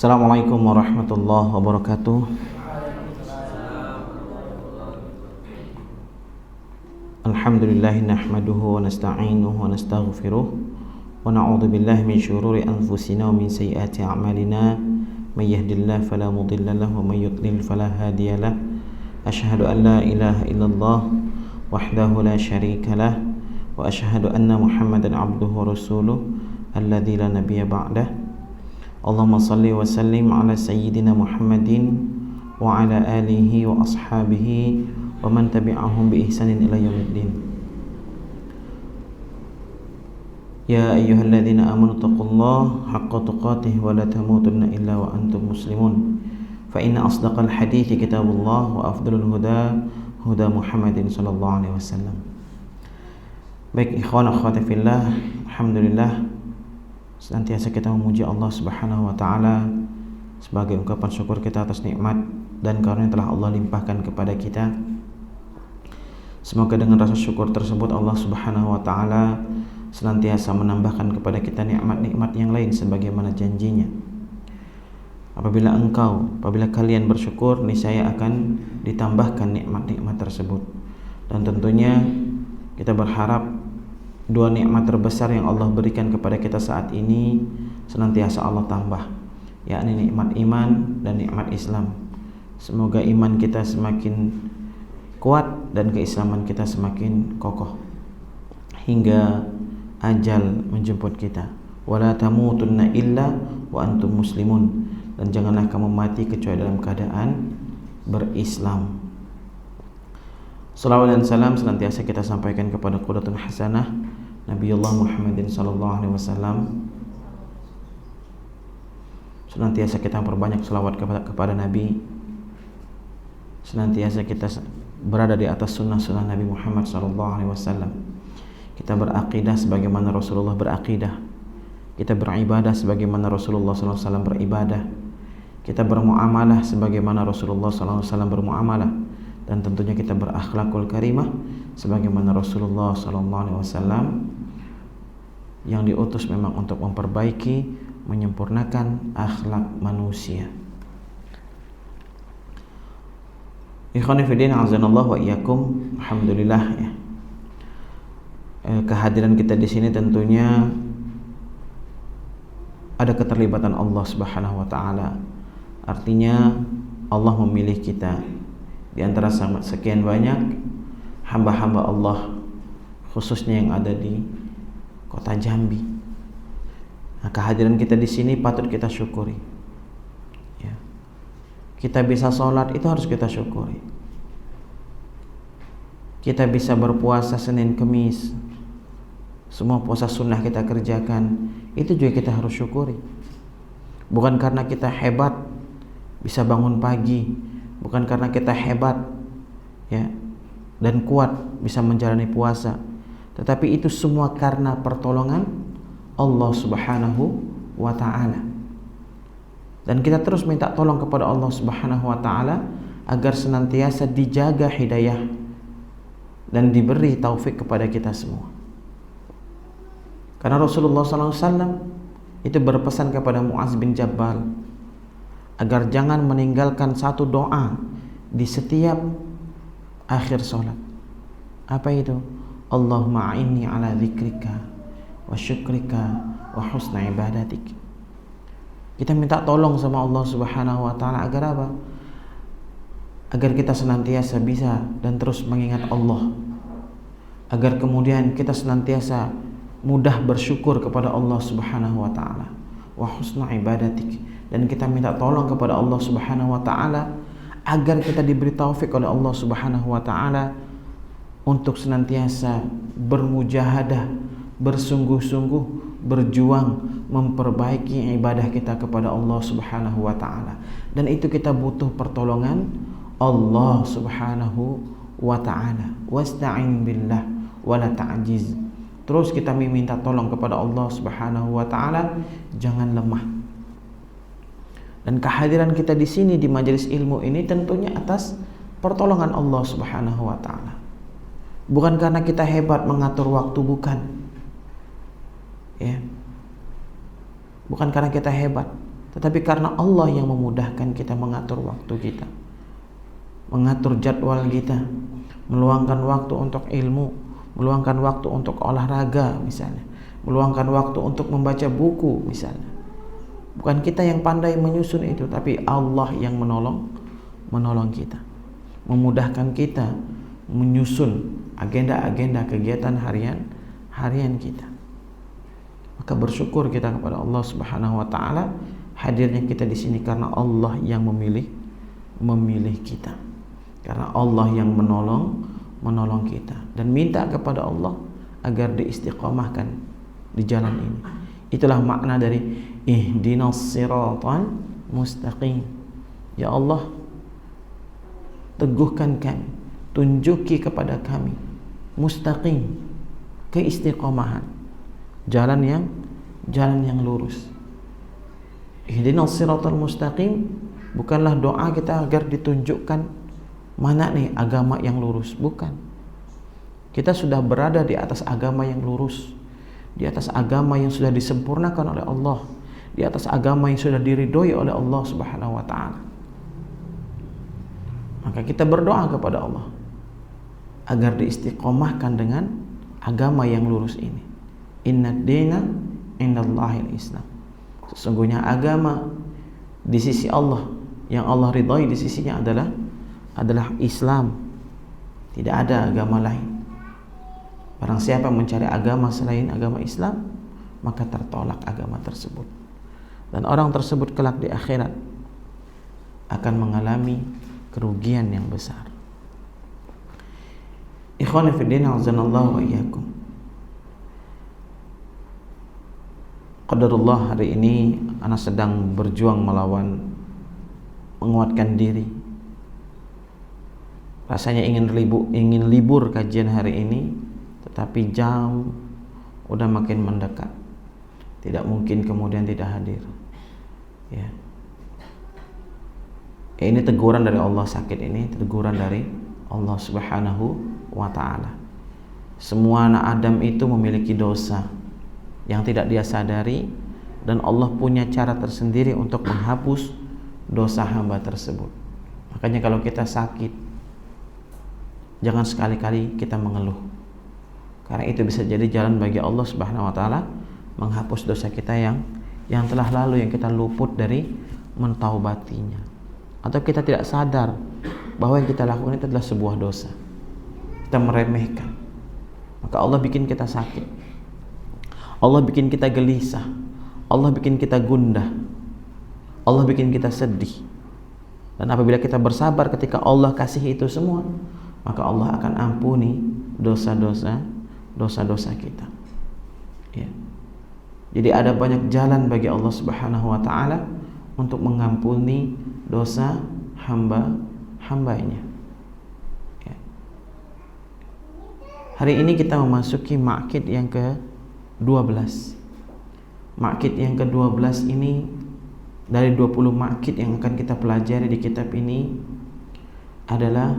Assalamualaikum warahmatullahi wabarakatuh. Alhamdulillah nahmaduhu wa nasta'inuhu wa nastaghfiruh wa na'udzu billahi min syururi anfusina wa min sayyiati a'malina may yahdihillahu fala mudilla lahu wa may yudlil fala hadiya lahu. Asyhadu an la ilaha illallah wahdahu la syarika lah wa asyhadu anna Muhammadan abduhu wa rasuluh alladzi la nabiyya ba'dah. Allahumma salli wa sallim ala sayyidina Muhammadin wa ala alihi wa ashabihi wa man tabi'ahum bi ihsanin ila yaumiddin. Ya ayyuhalladzina amanu taqullaha haqqa tuqatih wa la tamutunna illa wa antum muslimun. Fa inna asdaqal hadithi kitabullah wa afdalul huda huda Muhammadin sallallahu alaihi wasallam. Baik ikhwan akhwati fillah, alhamdulillah senantiasa kita memuji Allah Subhanahu wa taala sebagai ungkapan syukur kita atas nikmat dan karunia yang telah Allah limpahkan kepada kita. Semoga dengan rasa syukur tersebut Allah Subhanahu wa taala senantiasa menambahkan kepada kita nikmat-nikmat yang lain sebagaimana janjinya. Apabila kalian bersyukur, niscaya akan ditambahkan nikmat-nikmat tersebut. Dan tentunya kita berharap dua nikmat terbesar yang Allah berikan kepada kita saat ini senantiasa Allah tambah, yakni nikmat iman dan nikmat Islam. Semoga iman kita semakin kuat dan keislaman kita semakin kokoh hingga ajal menjemput kita. Wala tamutunna illa wa antum muslimun, dan janganlah kamu mati kecuali dalam keadaan berislam. Salawat dan salam senantiasa kita sampaikan kepada qudwatun hasanah Nabiullah Muhammadin sallallahu alaihi wasallam. Senantiasa kita perbanyak selawat kepada Nabi. Senantiasa kita berada di atas sunnah-sunnah Nabi Muhammad sallallahu alaihi wasallam. Kita berakidah sebagaimana Rasulullah berakidah. Kita beribadah sebagaimana Rasulullah sallallahu alaihi wasallam beribadah. Kita bermuamalah sebagaimana Rasulullah sallallahu alaihi wasallam bermuamalah. Dan tentunya kita berakhlakul karimah sebagaimana Rasulullah sallallahu alaihi wasallam yang diutus memang untuk memperbaiki, menyempurnakan akhlak manusia. Ikhwani fillah azanallahu wa iyyakum. Alhamdulillah ya. Kehadiran kita di sini tentunya ada keterlibatan Allah Subhanahu wa taala. Artinya Allah memilih kita di antara sekian banyak hamba-hamba Allah, khususnya yang ada di kota Jambi. Nah, kehadiran kita di sini patut kita syukuri. Ya. Kita bisa sholat itu harus kita syukuri. Kita bisa berpuasa Senin Kemis, semua puasa sunnah kita kerjakan, itu juga kita harus syukuri. Bukan karena kita hebat bisa bangun pagi, bukan karena kita hebat ya dan kuat bisa menjalani puasa, tetapi itu semua karena pertolongan Allah Subhanahu wa taala. Dan kita terus minta tolong kepada Allah Subhanahu wa taala agar senantiasa dijaga hidayah dan diberi taufik kepada kita semua. Karena Rasulullah SAW itu berpesan kepada Mu'adz bin Jabal agar jangan meninggalkan satu doa di setiap akhir sholat. Apa itu? Allahumma a'inni ala dzikrika wa syukrika wa husna ibadatik. Kita minta tolong sama Allah Subhanahu wa taala agar apa? Agar kita senantiasa bisa dan terus mengingat Allah. Agar kemudian kita senantiasa mudah bersyukur kepada Allah Subhanahu wa taala. Wa husna ibadatik, dan kita minta tolong kepada Allah Subhanahu wa taala agar kita diberi taufik oleh Allah Subhanahu wa taala untuk senantiasa bermujahadah, bersungguh-sungguh, berjuang memperbaiki ibadah kita kepada Allah Subhanahu wa taala. Dan itu kita butuh pertolongan Allah Subhanahu wa taala. Wasta'in billah wala ta'jiz. Terus kita meminta tolong kepada Allah Subhanahu wa taala, jangan lemah. Dan kehadiran kita di sini di majelis ilmu ini tentunya atas pertolongan Allah Subhanahu wa taala. Bukan karena kita hebat mengatur waktu, bukan. Ya. Bukan karena kita hebat, tetapi karena Allah yang memudahkan kita mengatur waktu kita, mengatur jadwal kita, meluangkan waktu untuk ilmu, meluangkan waktu untuk olahraga misalnya, meluangkan waktu untuk membaca buku misalnya. Bukan kita yang pandai menyusun itu, tapi Allah yang menolong kita, memudahkan kita menyusun agenda-agenda kegiatan harian kita. Maka bersyukur kita kepada Allah Subhanahu wa taala, hadirnya kita di sini karena Allah yang memilih kita. Karena Allah yang menolong kita, dan minta kepada Allah agar diistiqomahkan di jalan ini. Itulah makna dari ihdinas siratal mustaqim. Ya Allah, teguhkan kami, tunjuki kepada kami mustaqim, keistiqomahan, jalan yang lurus. Ihdinas siratal mustaqim bukanlah doa kita agar ditunjukkan mana nih agama yang lurus, bukan. Kita sudah berada di atas agama yang lurus, di atas agama yang sudah disempurnakan oleh Allah, di atas agama yang sudah diridhoi oleh Allah Subhanahu wa taala. Maka kita berdoa kepada Allah agar diistiqomahkan dengan agama yang lurus ini. Innad dina indallahil Islam. Sesungguhnya agama di sisi Allah, yang Allah ridhai di sisinya adalah Islam. Tidak ada agama lain. Barang siapa mencari agama selain agama Islam, maka tertolak agama tersebut, dan orang tersebut kelak di akhirat akan mengalami kerugian yang besar. Ikhwani fiddin, azanallahu wa iyyakum. Qadarullah, hari ini ana sedang berjuang melawan menguatkan diri. Rasanya ingin libur kajian hari ini, tetapi jam udah makin mendekat. Tidak mungkin kemudian tidak hadir. Ya. Ini teguran dari Allah, sakit ini teguran dari Allah Subhanahu wa taala. Semua anak Adam itu memiliki dosa yang tidak dia sadari, dan Allah punya cara tersendiri untuk menghapus dosa hamba tersebut. Makanya kalau kita sakit, jangan sekali-kali kita mengeluh, karena itu bisa jadi jalan bagi Allah Subhanahu wa taala menghapus dosa kita yang telah lalu, yang kita luput dari mentaubatinya, atau kita tidak sadar bahwa yang kita lakukan itu adalah sebuah dosa, kita meremehkan. Maka Allah bikin kita sakit, Allah bikin kita gelisah, Allah bikin kita gundah, Allah bikin kita sedih. Dan apabila kita bersabar ketika Allah kasih itu semua, maka Allah akan ampuni dosa-dosa kita. Ya. Jadi ada banyak jalan bagi Allah Subhanahu wa taala untuk mengampuni dosa hambanya. Ya. Hari ini kita memasuki ma'qid yang ke-12. Ma'qid yang ke-12 ini dari 20 ma'qid yang akan kita pelajari di kitab ini adalah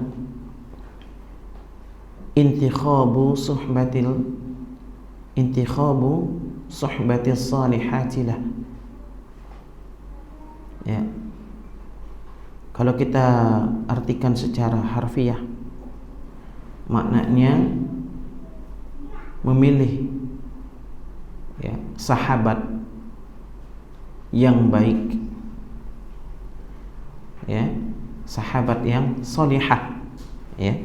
intikhabu suhbatis salihatilah. Ya. Kalau kita artikan secara harfiah, maknanya memilih ya, sahabat yang baik, ya, sahabat yang salihah, ya,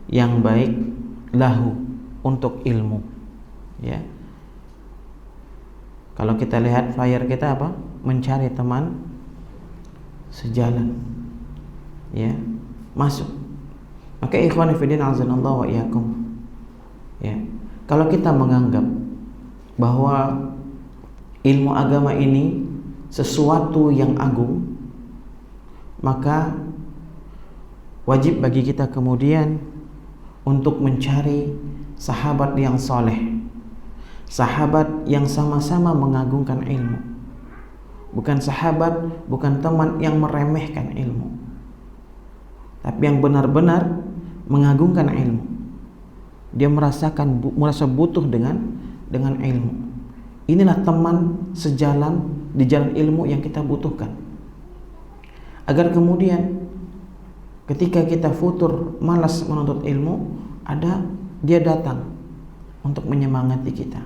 yang baik lahu untuk ilmu. Ya. Kalau kita lihat flyer kita apa? Mencari teman sejalan. Ya, masuk. Maka ikhwan fillah azanallahu wa iyyakum. Ya. Kalau kita menganggap bahwa ilmu agama ini sesuatu yang agung, maka wajib bagi kita kemudian untuk mencari sahabat yang soleh, sahabat yang sama-sama mengagungkan ilmu, bukan sahabat, bukan teman yang meremehkan ilmu, tapi yang benar-benar mengagungkan ilmu. Dia merasa butuh dengan ilmu. Inilah teman sejalan di jalan ilmu yang kita butuhkan, agar kemudian ketika kita futur malas menuntut ilmu, dia datang untuk menyemangati kita,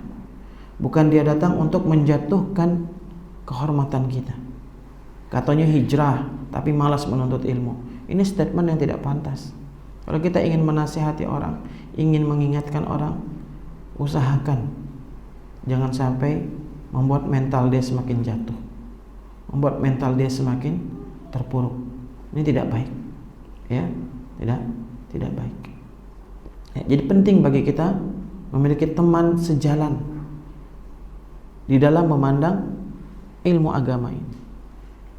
bukan dia datang untuk menjatuhkan kehormatan kita. Katanya hijrah tapi malas menuntut ilmu. Ini statement yang tidak pantas. Kalau kita ingin menasihati orang, ingin mengingatkan orang, usahakan jangan sampai membuat mental dia semakin jatuh, membuat mental dia semakin terpuruk. Ini tidak baik, ya, tidak baik. Ya, jadi penting bagi kita memiliki teman sejalan di dalam memandang ilmu agama ini.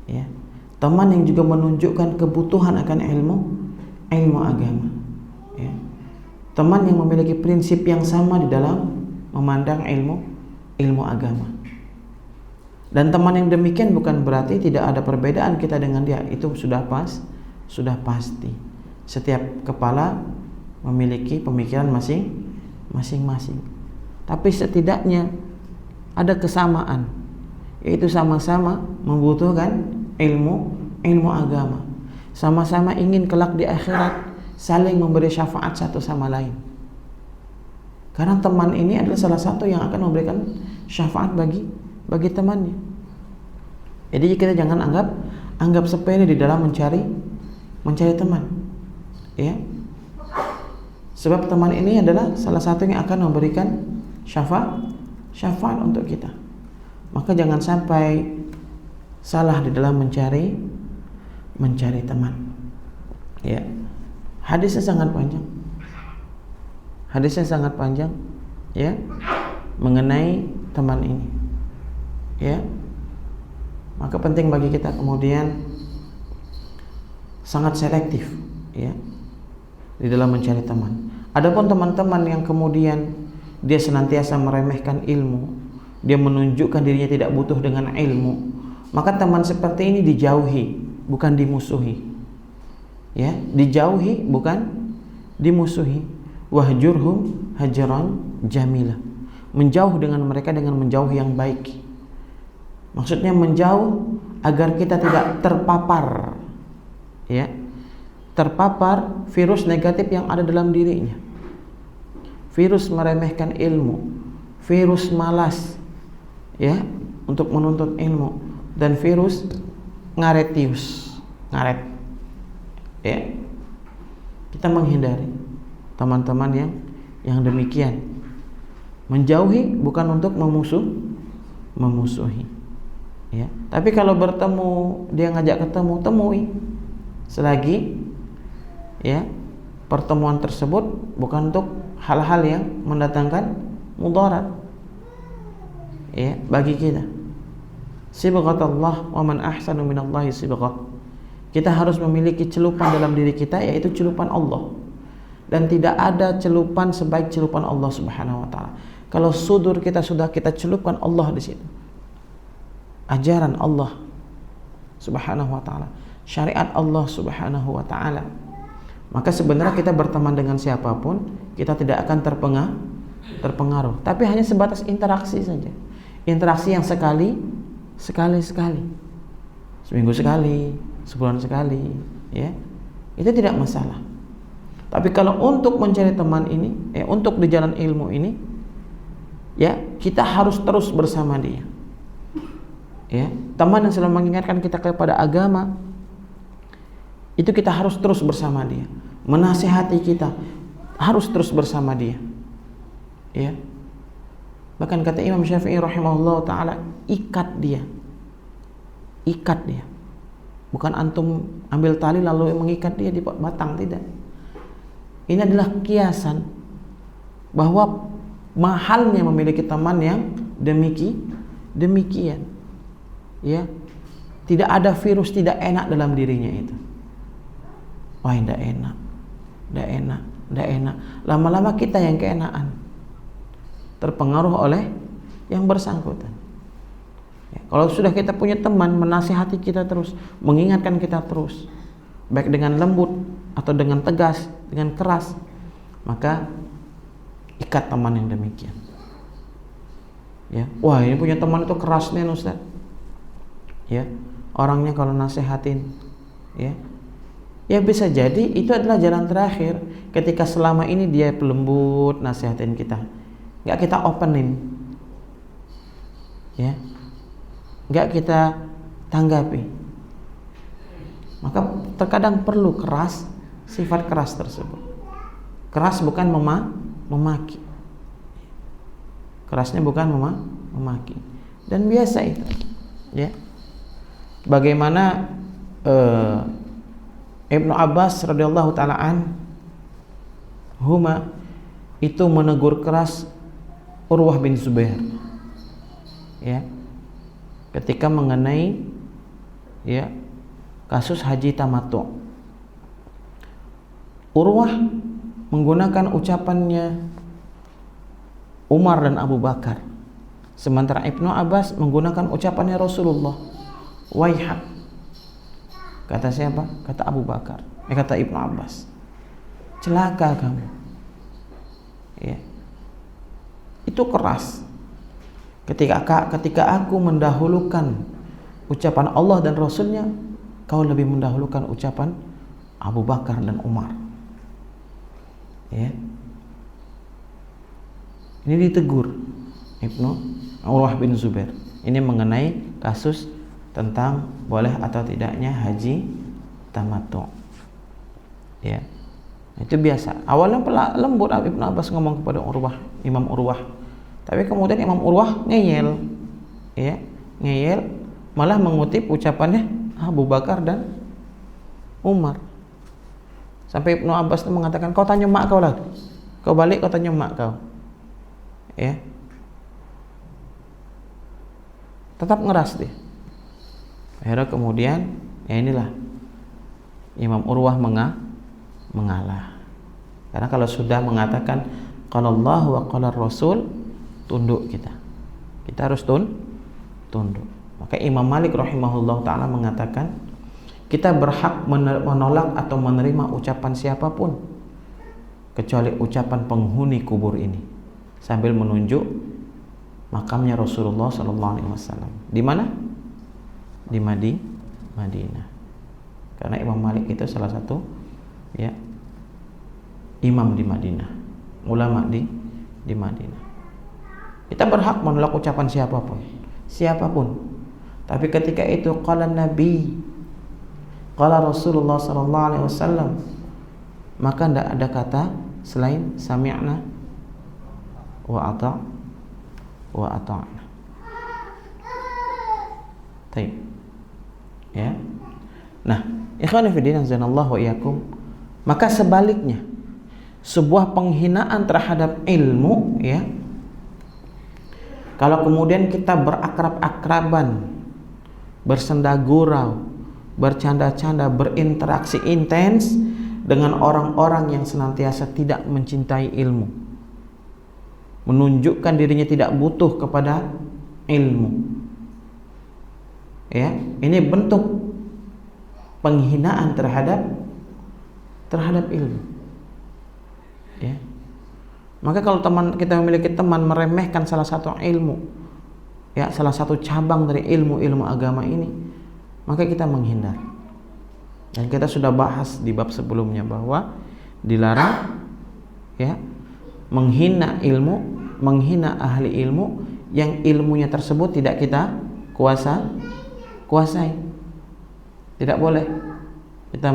Ya, teman yang juga menunjukkan kebutuhan akan ilmu agama. Ya, teman yang memiliki prinsip yang sama di dalam memandang ilmu agama. Dan teman yang demikian bukan berarti tidak ada perbedaan kita dengan dia. Itu sudah pasti. Setiap kepala memiliki pemikiran masing-masing. Tapi setidaknya ada kesamaan, yaitu sama-sama membutuhkan ilmu agama. Sama-sama ingin kelak di akhirat saling memberi syafaat satu sama lain. Karena teman ini adalah salah satu yang akan memberikan syafaat bagi temannya. Jadi kita jangan anggap sepele di dalam mencari teman. Ya. Sebab teman ini adalah salah satu yang akan memberikan syafaat untuk kita. Maka jangan sampai salah di dalam mencari teman. Ya. Hadisnya sangat panjang, ya, mengenai teman ini. Ya. Maka penting bagi kita kemudian sangat selektif, ya, di dalam mencari teman. Adapun teman-teman yang kemudian dia senantiasa meremehkan ilmu, dia menunjukkan dirinya tidak butuh dengan ilmu, maka teman seperti ini dijauhi, bukan dimusuhi. Ya, dijauhi bukan dimusuhi. Wahjurhum hajran jamila. Menjauh dengan mereka dengan menjauh yang baik. Maksudnya menjauh agar kita tidak terpapar, ya, terpapar virus negatif yang ada dalam dirinya. Virus meremehkan ilmu, virus malas, ya, untuk menuntut ilmu, dan virus ngaret. Ya. Kita menghindari teman-teman yang demikian. Menjauhi bukan untuk memusuhi. Ya. Tapi kalau bertemu, dia ngajak ketemu, temui. Selagi, ya, pertemuan tersebut bukan untuk hal-hal yang mendatangkan mudarat, ya, bagi kita. Sibghatullah wa man ahsanu minallahi sibghah. Kita harus memiliki celupan dalam diri kita, yaitu celupan Allah. Dan tidak ada celupan sebaik celupan Allah Subhanahu wa taala. Kalau sudur kita sudah kita celupkan Allah di situ, ajaran Allah Subhanahu wa taala, syariat Allah Subhanahu wa taala, maka sebenarnya kita berteman dengan siapapun, kita tidak akan terpengaruh. Tapi hanya sebatas interaksi saja. Interaksi yang sekali, seminggu sekali, sebulan sekali, ya, itu tidak masalah. Tapi kalau untuk mencari teman ini, untuk di jalan ilmu ini, ya, kita harus terus bersama dia. Ya, teman yang selalu mengingatkan kita kepada agama, itu kita harus terus bersama dia. Menasihati kita, harus terus bersama dia. Ya. Bahkan kata Imam Syafi'i rahimahullah ta'ala, ikat dia. Bukan antum ambil tali lalu mengikat dia di batang, tidak. Ini adalah kiasan bahwa mahalnya memiliki teman yang demikian. Ya. Tidak ada virus tidak enak dalam dirinya itu. Wah, tidak enak. Lama-lama kita yang keenaan, terpengaruh oleh yang bersangkutan. Ya, kalau sudah kita punya teman menasihati kita terus, mengingatkan kita terus, baik dengan lembut atau dengan tegas, dengan keras, maka ikat teman yang demikian. Ya, wah ini punya teman itu keras nih Ustaz. Ya, orangnya kalau nasehatin, ya, ya bisa jadi itu adalah jalan terakhir. Ketika selama ini dia lembut nasehatin kita, nggak kita openin, ya, nggak kita tanggapi, maka terkadang perlu keras, sifat keras tersebut. Keras bukan memaki, kerasnya bukan memaki, dan biasa itu, ya. Bagaimana Ibnu Abbas radhiyallahu taala anhuma itu menegur keras Urwah bin Zubair, ya, ketika mengenai, ya, kasus haji tamattu. Urwah menggunakan ucapannya Umar dan Abu Bakar, sementara Ibnu Abbas menggunakan ucapannya Rasulullah. Waihak, kata siapa? Kata Abu Bakar. Kata Ibnu Abbas, celaka kamu, ya. Itu keras. Ketika aku mendahulukan ucapan Allah dan Rasulnya, kau lebih mendahulukan ucapan Abu Bakar dan Umar, ya. Ini ditegur Ibnu Urwah bin Zubair. Ini mengenai kasus tentang boleh atau tidaknya haji tamattu, ya. Itu biasa. Awalnya lembut Ibnu Abbas ngomong kepada Imam Urwah, tapi kemudian Imam Urwah ngeyel, ya, ngeyel, malah mengutip ucapannya Abu Bakar dan Umar. Sampai Ibnu Abbas itu mengatakan, kau tanya mak kau lah, kau balik kau tanya mak kau, ya. Tetap ngeras dia. Akhirnya kemudian, ya inilah, Imam Urwah mengalah. Karena kalau sudah mengatakan qala Allah wa qala Rasul, tunduk kita. Kita harus tunduk. Maka Imam Malik rahimahullah ta'ala mengatakan, kita berhak menolak atau menerima ucapan siapapun kecuali ucapan penghuni kubur ini, sambil menunjuk makamnya Rasulullah SAW. Di mana? Di Madinah. Karena Imam Malik itu salah satu, ya, imam di Madinah, ulama di Madinah. Kita berhak menolak ucapan siapapun. Tapi ketika itu qala Nabi, qala Rasulullah sallallahu alaihi wasallam, maka tidak ada kata selain sami'na wa ata'na. Baik. Ya. Nah, ikhwan fillah azanallahu wa iyyakum, maka sebaliknya, sebuah penghinaan terhadap ilmu, ya, kalau kemudian kita berakrab-akraban, bersenda gurau, bercanda-canda, berinteraksi intens dengan orang-orang yang senantiasa tidak mencintai ilmu, menunjukkan dirinya tidak butuh kepada ilmu, ya, ini bentuk penghinaan terhadap ilmu, ya. Maka kalau kita memiliki teman meremehkan salah satu ilmu, ya, salah satu cabang dari ilmu agama ini, maka kita menghindar. Dan kita sudah bahas di bab sebelumnya bahwa dilarang, ya, menghina ilmu, menghina ahli ilmu yang ilmunya tersebut tidak kita kuasai. Tidak boleh kita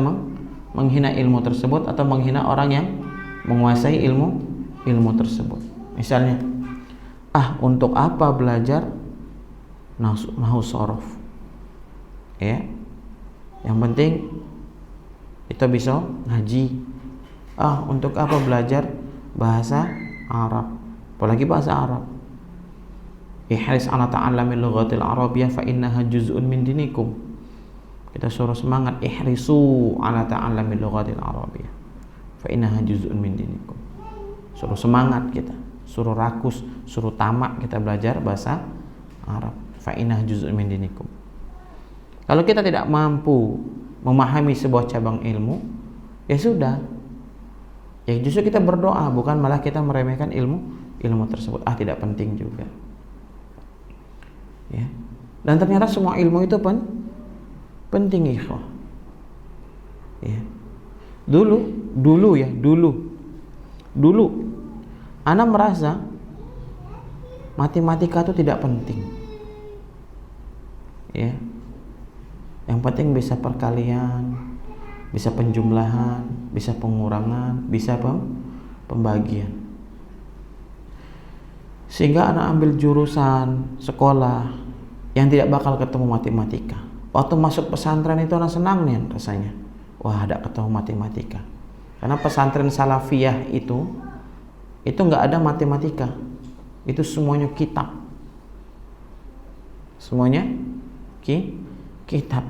menghina ilmu tersebut atau menghina orang yang menguasai ilmu tersebut. Misalnya, untuk apa belajar nahwu shorof, ya, yang penting kita bisa ngaji. Untuk apa belajar bahasa Arab, apalagi bahasa Arab. Ihris ala ta'allamil lughatil arabiyyah fa innaha juz'un min dinikum. Kita suruh semangat, ihrisu ala ta'allamil lughatil arabiyyah fa innaha juz'un min dinikum. Suruh semangat kita, suruh rakus, suruh tamak kita belajar bahasa Arab. Fa innaha juz'un min dinikum. Kalau kita tidak mampu memahami sebuah cabang ilmu, ya sudah. Ya justru kita berdoa, bukan malah kita meremehkan ilmu tersebut. Tidak penting juga. Ya. Dan ternyata semua ilmu itu penting, ikhwah. Ya. Dulu ana merasa matematika itu tidak penting. Ya. Yang penting bisa perkalian, bisa penjumlahan, bisa pengurangan, bisa pembagian. Sehingga anak ambil jurusan sekolah yang tidak bakal ketemu matematika. Waktu masuk pesantren itu anak senang nih rasanya. Wah, ada ketemu matematika. Karena pesantren salafiyah itu nggak ada matematika. Itu semuanya kitab. Semuanya kitab.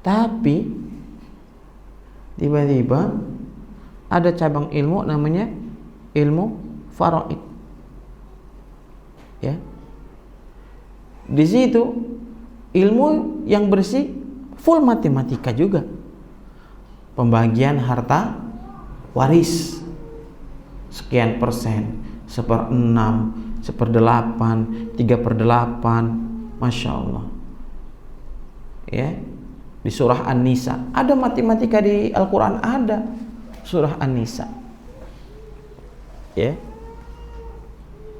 Tapi tiba-tiba ada cabang ilmu namanya ilmu faraid. Ya. Di situ ilmu yang bersih full matematika juga. Pembagian harta waris sekian persen, 1/6, 1/8, 3/8, Masya Allah. Ya, di surah An-Nisa ada matematika, di Al-Quran ada surah An-Nisa. Ya,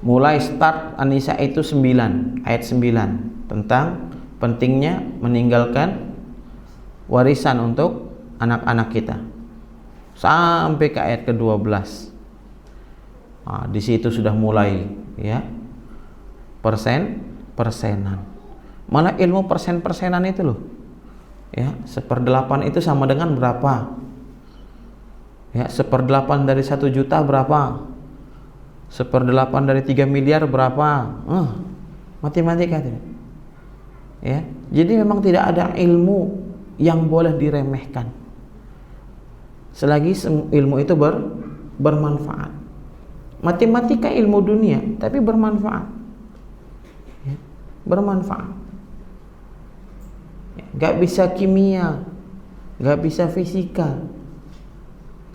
mulai start An-Nisa itu 9, ayat 9 tentang pentingnya meninggalkan warisan untuk anak-anak kita sampai ke ayat ke-12. Nah, di situ sudah mulai ya persenan. Malah ilmu persenan itu loh. Ya, 1/8 itu sama dengan berapa? Ya, 1/8 dari 1 juta berapa? 1/8 dari 3 miliar berapa? Matematika tidak. Ya, jadi memang tidak ada ilmu yang boleh diremehkan selagi ilmu itu bermanfaat. Matematika ilmu dunia tapi bermanfaat. Ya, bermanfaat. Ya, gak bisa kimia, gak bisa fisika.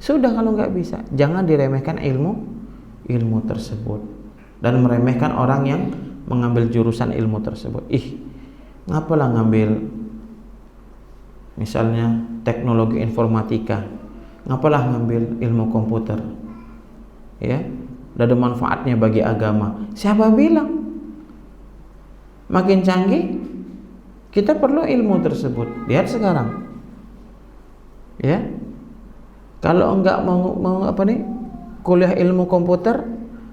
Sudah, kalau gak bisa, jangan diremehkan ilmu tersebut dan meremehkan orang yang mengambil jurusan ilmu tersebut. Ngapalah ngambil misalnya teknologi informatika, ngapalah ngambil ilmu komputer, ya, udah ada manfaatnya bagi agama. Siapa bilang? Makin canggih kita perlu ilmu tersebut. Lihat sekarang, ya, kalau enggak mau kuliah ilmu komputer,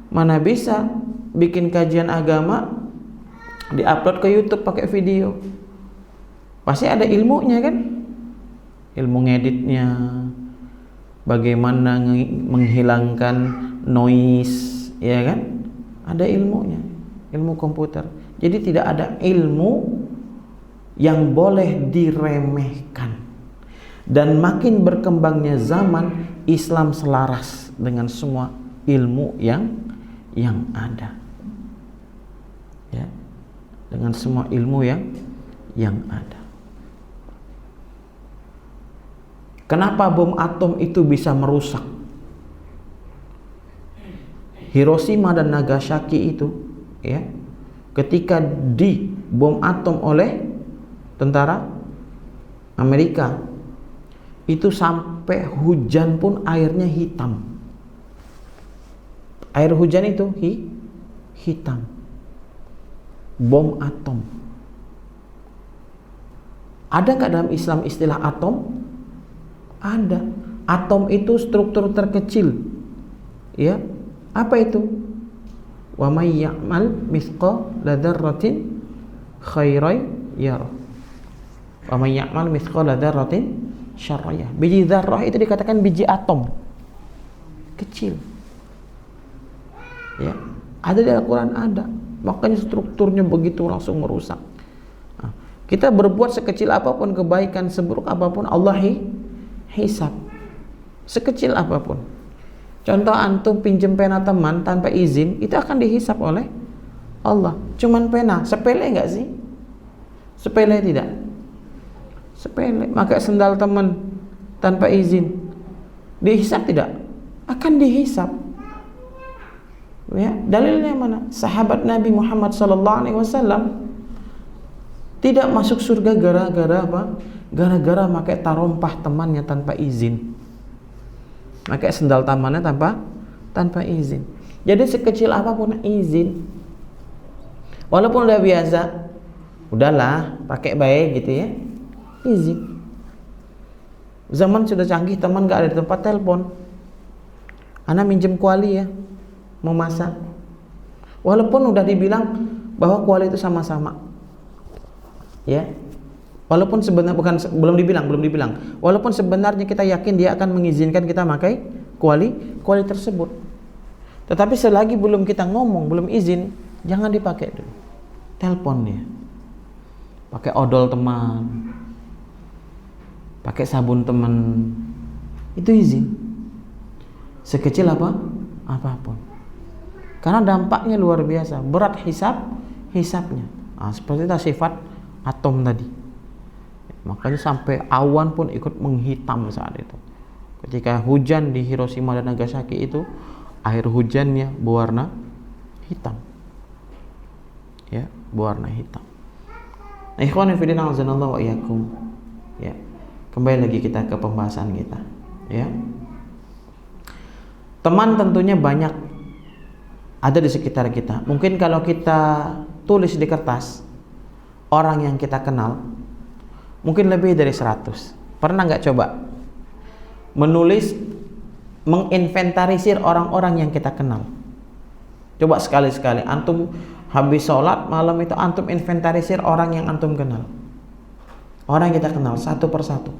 mana bisa bikin kajian agama diupload ke YouTube pakai video. Pasti ada ilmunya kan? Ilmu ngeditnya, bagaimana menghilangkan noise, ya kan? Ada ilmunya, ilmu komputer. Jadi tidak ada ilmu yang boleh diremehkan. Dan makin berkembangnya zaman, Islam selaras dengan semua ilmu yang ada. Ya, dengan semua ilmu yang ada. Kenapa bom atom itu bisa merusak? Hiroshima dan Nagasaki itu, ya, ketika dibom atom oleh tentara Amerika, itu sampai hujan pun airnya hitam. Air hujan itu hitam. Bom atom. Ada nggak dalam Islam istilah atom? Ada. Atom itu struktur terkecil. Ya, apa itu? Wa may ya'mal mithqala dzarratin khairan yarah. Wa may ya'mal mithqala dzarratin syarran yarah. Biji dzarrah itu dikatakan biji atom. Kecil. Ya, ada di Al-Quran ada. Makanya strukturnya begitu langsung merusak. Nah, kita berbuat sekecil apapun kebaikan, seburuk apapun, Allah hisab. Sekecil apapun. Contoh, antum pinjem pena teman tanpa izin, itu akan dihisab oleh Allah. Cuman pena, sepele enggak sih? Sepele tidak? Sepele. Pakai sendal teman tanpa izin, dihisab tidak? Akan dihisab. Ya, dalilnya mana? Sahabat Nabi Muhammad SAW Tidak masuk surga gara-gara apa? Gara-gara pakai tarompah temannya tanpa izin. Pakai sendal temannya tanpa izin. Jadi sekecil apapun izin. Walaupun udah biasa, udahlah pakai baik gitu ya. Izin. Zaman sudah canggih, teman gak ada di tempat, telepon. Ana minjem kuali ya, mau masak. Walaupun udah dibilang bahwa kuali itu sama-sama. Ya. Walaupun sebenarnya belum dibilang. Walaupun sebenarnya kita yakin dia akan mengizinkan kita pakai kuali tersebut. Tetapi selagi belum kita ngomong, belum izin, jangan dipakai dulu. Telepon dia. Pakai odol teman. Pakai sabun teman. Itu izin. Sekecil apapun. Karena dampaknya luar biasa, berat hisabnya. Nah, seperti itu sifat atom tadi. Makanya sampai awan pun ikut menghitam saat itu. Ketika hujan di Hiroshima dan Nagasaki itu, air hujannya berwarna hitam. Ya, berwarna hitam. Nah, ikhwan fillah azanallahu wa iyyakum. Ya. Kembali lagi kita ke pembahasan kita, ya. Teman tentunya banyak ada di sekitar kita. Mungkin kalau kita tulis di kertas orang yang kita kenal, mungkin lebih dari 100. Pernah nggak coba menulis, menginventarisir orang-orang yang kita kenal? Coba sekali-sekali antum habis sholat malam itu antum inventarisir orang yang antum kenal. Orang yang kita kenal satu persatu.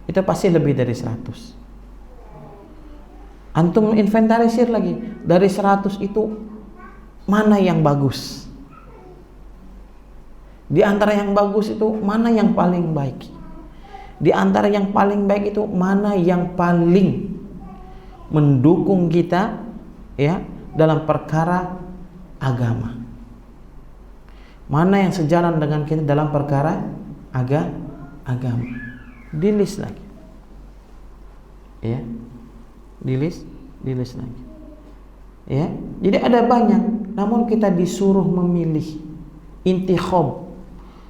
Itu pasti lebih dari 100. Antum inventarisir lagi, dari 100 itu mana yang bagus? Di antara yang bagus itu mana yang paling baik? Di antara yang paling baik itu mana yang paling mendukung kita ya dalam perkara agama? Mana yang sejalan dengan kita dalam perkara agama? Di list lagi. Ya. Di list lagi. Ya. Jadi ada banyak, namun kita disuruh memilih, intikhab,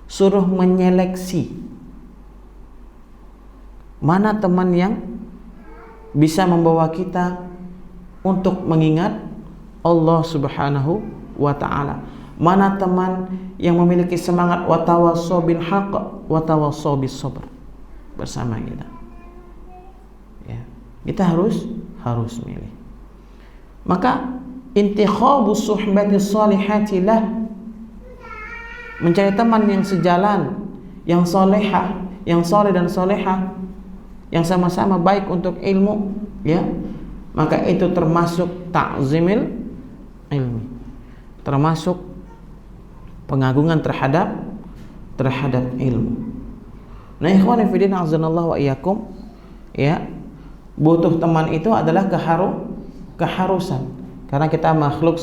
suruh menyeleksi mana teman yang bisa membawa kita untuk mengingat Allah Subhanahu wa ta'ala. Mana teman yang memiliki semangat wa tawassaw bil haqq wa tawassaw bis sabr bersama kita. Ya, kita harus milih. Maka intikhabus suhbati salihati lah, mencari teman yang sejalan, yang solehah, yang soleh dan solehah, yang sama-sama baik untuk ilmu, ya, maka itu termasuk ta'zimil ilmi, termasuk pengagungan terhadap ilmu. Nah, ikhwan fillah azanallahu wa iyyakum, ya, butuh teman itu adalah keharusan, karena kita makhluk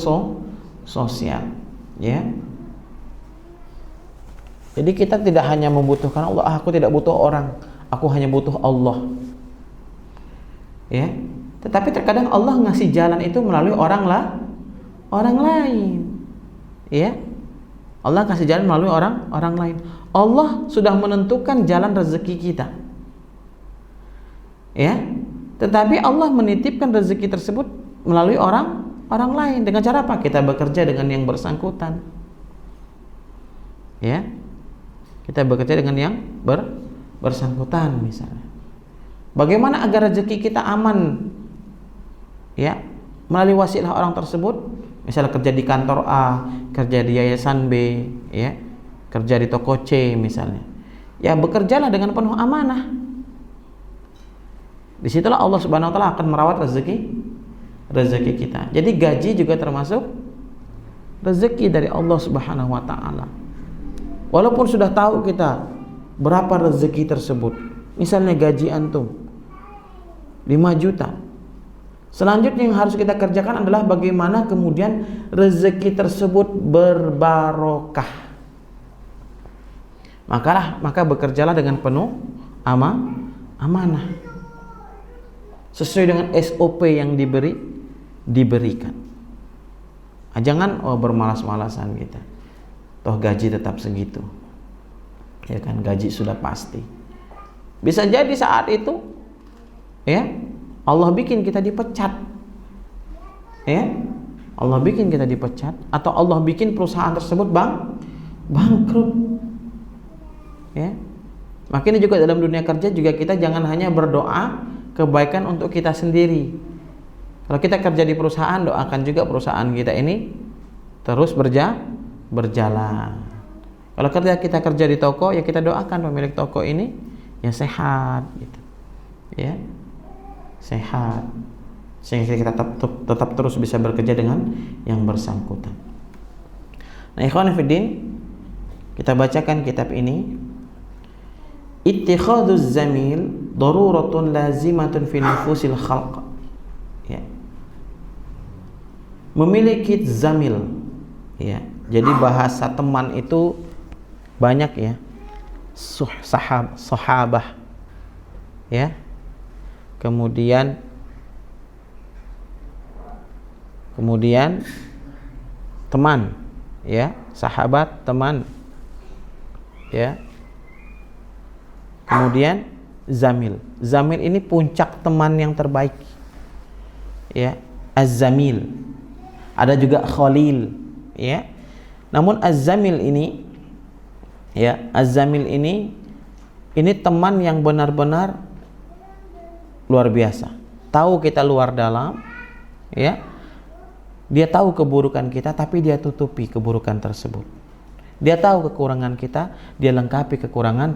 sosial, ya. Jadi kita tidak hanya membutuhkan Allah, aku tidak butuh orang, aku hanya butuh Allah. Ya. Tetapi terkadang Allah ngasih jalan itu melalui orang lain. Ya. Allah kasih jalan melalui orang lain. Allah sudah menentukan jalan rezeki kita. Ya. Tetapi Allah menitipkan rezeki tersebut melalui orang lain. Dengan cara apa? Kita bekerja dengan yang bersangkutan. Ya. Kita bekerja dengan yang bersangkutan misalnya. Bagaimana agar rezeki kita aman? Ya, melalui wasilah orang tersebut. Misalnya kerja di kantor A, kerja di yayasan B, ya, kerja di toko C misalnya. Ya, bekerjalah dengan penuh amanah. Disitulah Allah Subhanahu wa ta'ala akan merawat rezeki kita. Jadi gaji juga termasuk rezeki dari Allah Subhanahu wa ta'ala. Walaupun sudah tahu kita berapa rezeki tersebut, misalnya gaji antum 5 juta, selanjutnya yang harus kita kerjakan adalah bagaimana kemudian rezeki tersebut berbarokah. Maka bekerjalah dengan penuh amanah, sesuai dengan SOP yang diberikan. Jangan bermalas-malasan kita, toh gaji tetap segitu, ya kan, gaji sudah pasti. Bisa jadi saat itu ya Allah bikin kita dipecat, ya Allah bikin kita dipecat, atau Allah bikin perusahaan tersebut bangkrut, ya. Makanya juga dalam dunia kerja juga kita jangan hanya berdoa kebaikan untuk kita sendiri. Kalau kita kerja di perusahaan, doakan juga perusahaan kita ini terus berjalan. Kalau kita kerja di toko, ya kita doakan pemilik toko ini ya sehat, gitu, ya sehat, sehingga kita tetap terus bisa bekerja dengan yang bersangkutan. Nah, ikhwan fillah, kita bacakan kitab ini. Ittikhaduz zamil daruratun lazimatun fi nufusil khalq. Ya. Memiliki zamil, ya. Jadi bahasa teman itu banyak, ya. Sahabah, ya. Kemudian teman, ya, sahabat, teman, ya. Kemudian zamil. Zamil ini puncak teman yang terbaik, ya. Az-zamil. Ada juga khalil, ya. Namun az-zamil ini, ya, az-zamil ini teman yang benar-benar luar biasa. Tahu kita luar dalam, ya. Dia tahu keburukan kita, tapi dia tutupi keburukan tersebut. Dia tahu kekurangan kita, dia lengkapi kekurangan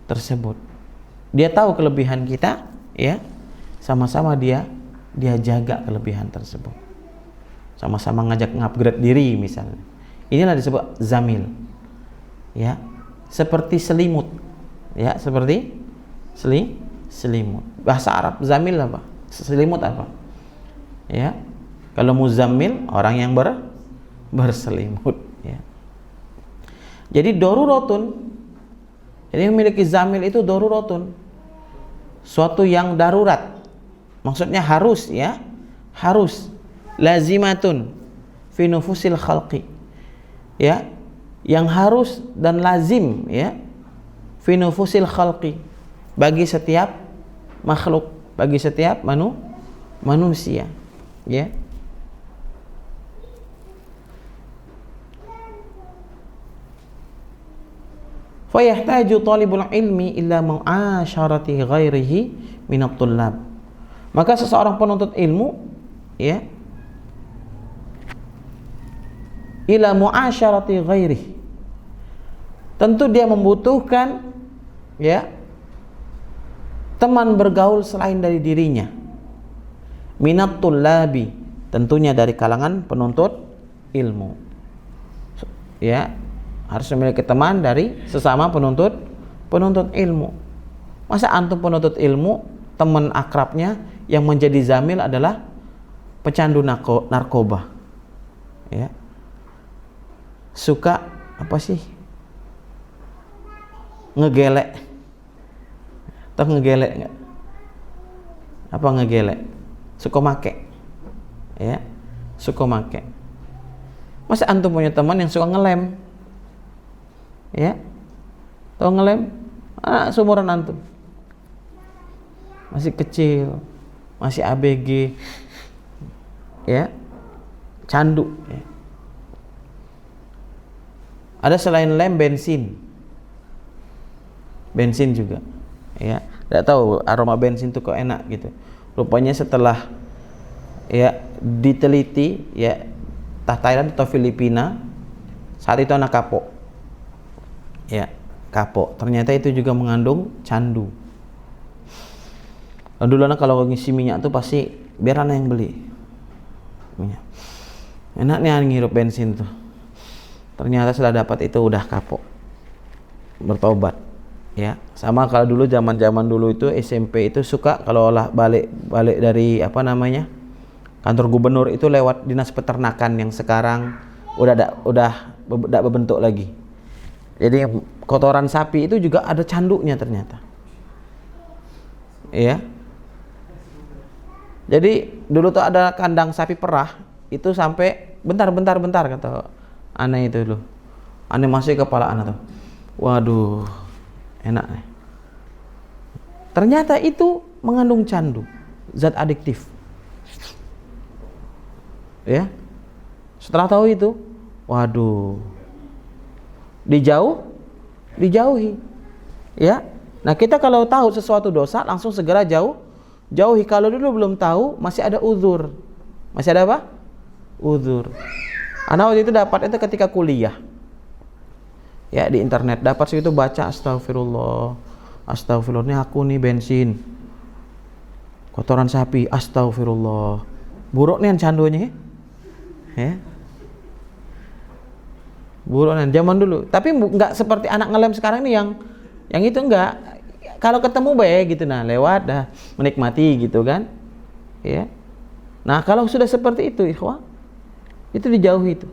tersebut. Dia tahu kelebihan kita, ya. Sama-sama dia jaga kelebihan tersebut. Sama-sama ngajak ngupgrade diri misalnya. Inilah disebut zamil. Ya. Seperti selimut. Ya, seperti selimut. Bahasa Arab zamil apa? Selimut apa? Ya. Kalau muzammil orang yang berselimut, ya. Jadi daruratun. Jadi memiliki zamil itu daruratun, suatu yang darurat. Maksudnya harus, ya, harus. Lazimatun fi nufusil khalqi, ya, yang harus dan lazim, ya, fi nufusil khalqi, bagi setiap makhluk, bagi setiap manusia, ya. Fayahtaju talibul ilmi illa mu'asyarati ghairihi minat tullab. Maka seseorang penuntut ilmu, ya, ila mu'asyarati ghairihi, tentu dia membutuhkan, ya, teman bergaul selain dari dirinya. Minat tullabi, tentunya dari kalangan penuntut ilmu, ya. Harus memiliki teman dari sesama penuntut ilmu. Masa antum penuntut ilmu, teman akrabnya yang menjadi zamil adalah pecandu narkoba, ya. Suka apa sih? Ngegelek. Tahu ngegelek enggak? Apa ngegelek? Suka make. Ya. Suka make. Masa antum punya teman yang suka ngelem? Ya, tahu ngelem? Anak seumuran antum, masih kecil, masih ABG, ya, candu, ya. Ada selain lem bensin juga, ya. Tidak tahu aroma bensin itu kok enak gitu. Rupanya setelah, ya, diteliti, ya, entah Thailand atau Filipina, saat itu anak kapok. Ya, kapok. Ternyata itu juga mengandung candu. Dulu anak kalau ngisi minyak tuh pasti biar anak yang beli minyak. Enak nih ngirup bensin tuh. Ternyata setelah dapat itu udah kapok. Bertobat. Ya, sama kalau dulu zaman dulu itu SMP itu suka kalau balik dari apa namanya? Kantor gubernur itu lewat dinas peternakan yang sekarang udah berbentuk lagi. Jadi kotoran sapi itu juga ada candunya ternyata, ya. Jadi dulu tuh ada kandang sapi perah itu sampai bentar kata aneh itu loh, aneh masih kepala anak tuh, Waduh, enak nih. Ternyata itu mengandung candu, zat adiktif. Ya. Setelah tahu itu, waduh, dijauhi. Ya. Nah, kita kalau tahu sesuatu dosa langsung segera jauhi. Kalau dulu belum tahu, masih ada uzur. Masih ada apa? Uzur. Anak waktu itu dapat itu ketika kuliah. Ya, di internet dapat situ baca astagfirullah. Astagfirullah, ini aku nih bensin. Kotoran sapi, astagfirullah. Buruk nih candunya. Ya. Buruk nih zaman dulu. Tapi enggak seperti anak ngelem sekarang nih yang itu enggak. Kalau ketemu baik gitu, nah lewat dah menikmati gitu kan. Ya. Nah, kalau sudah seperti itu, ikhwah, itu dijauhi itu.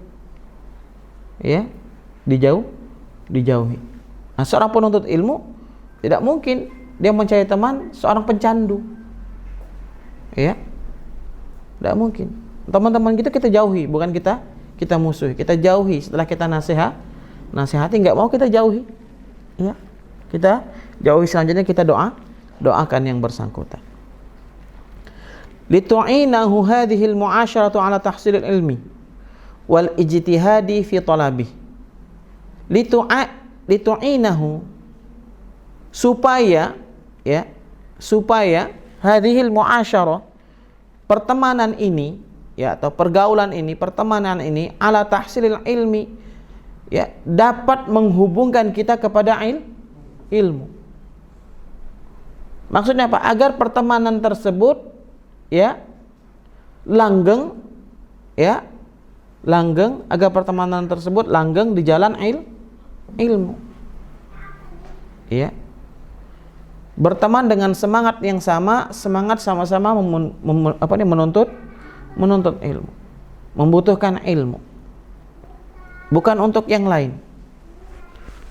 Ya. Dijauhi. Nah, seorang penuntut ilmu tidak mungkin dia mencari teman seorang pencandu. Ya. Tidak mungkin. Teman-teman kita jauhi, bukan kita musuhi. Kita jauhi setelah kita nasihati, enggak mau kita jauhi. Ya. Kita jauhi, selanjutnya kita doakan yang bersangkutan. Litu'inahu hadhil mu'asyaratu ala tahsilil ilmi wal ijtihadi fi talabih. Litu'inahu, supaya hadhil mu'asyarah, pertemanan ini, ya, atau pergaulan ini, pertemanan ini, ala tahsilil ilmi, ya, dapat menghubungkan kita kepada ilmu. Maksudnya apa? Agar pertemanan tersebut, ya, langgeng, agar pertemanan tersebut langgeng di jalan ilmu. Ya. Berteman dengan semangat yang sama, semangat sama-sama menuntut ilmu, membutuhkan ilmu, bukan untuk yang lain.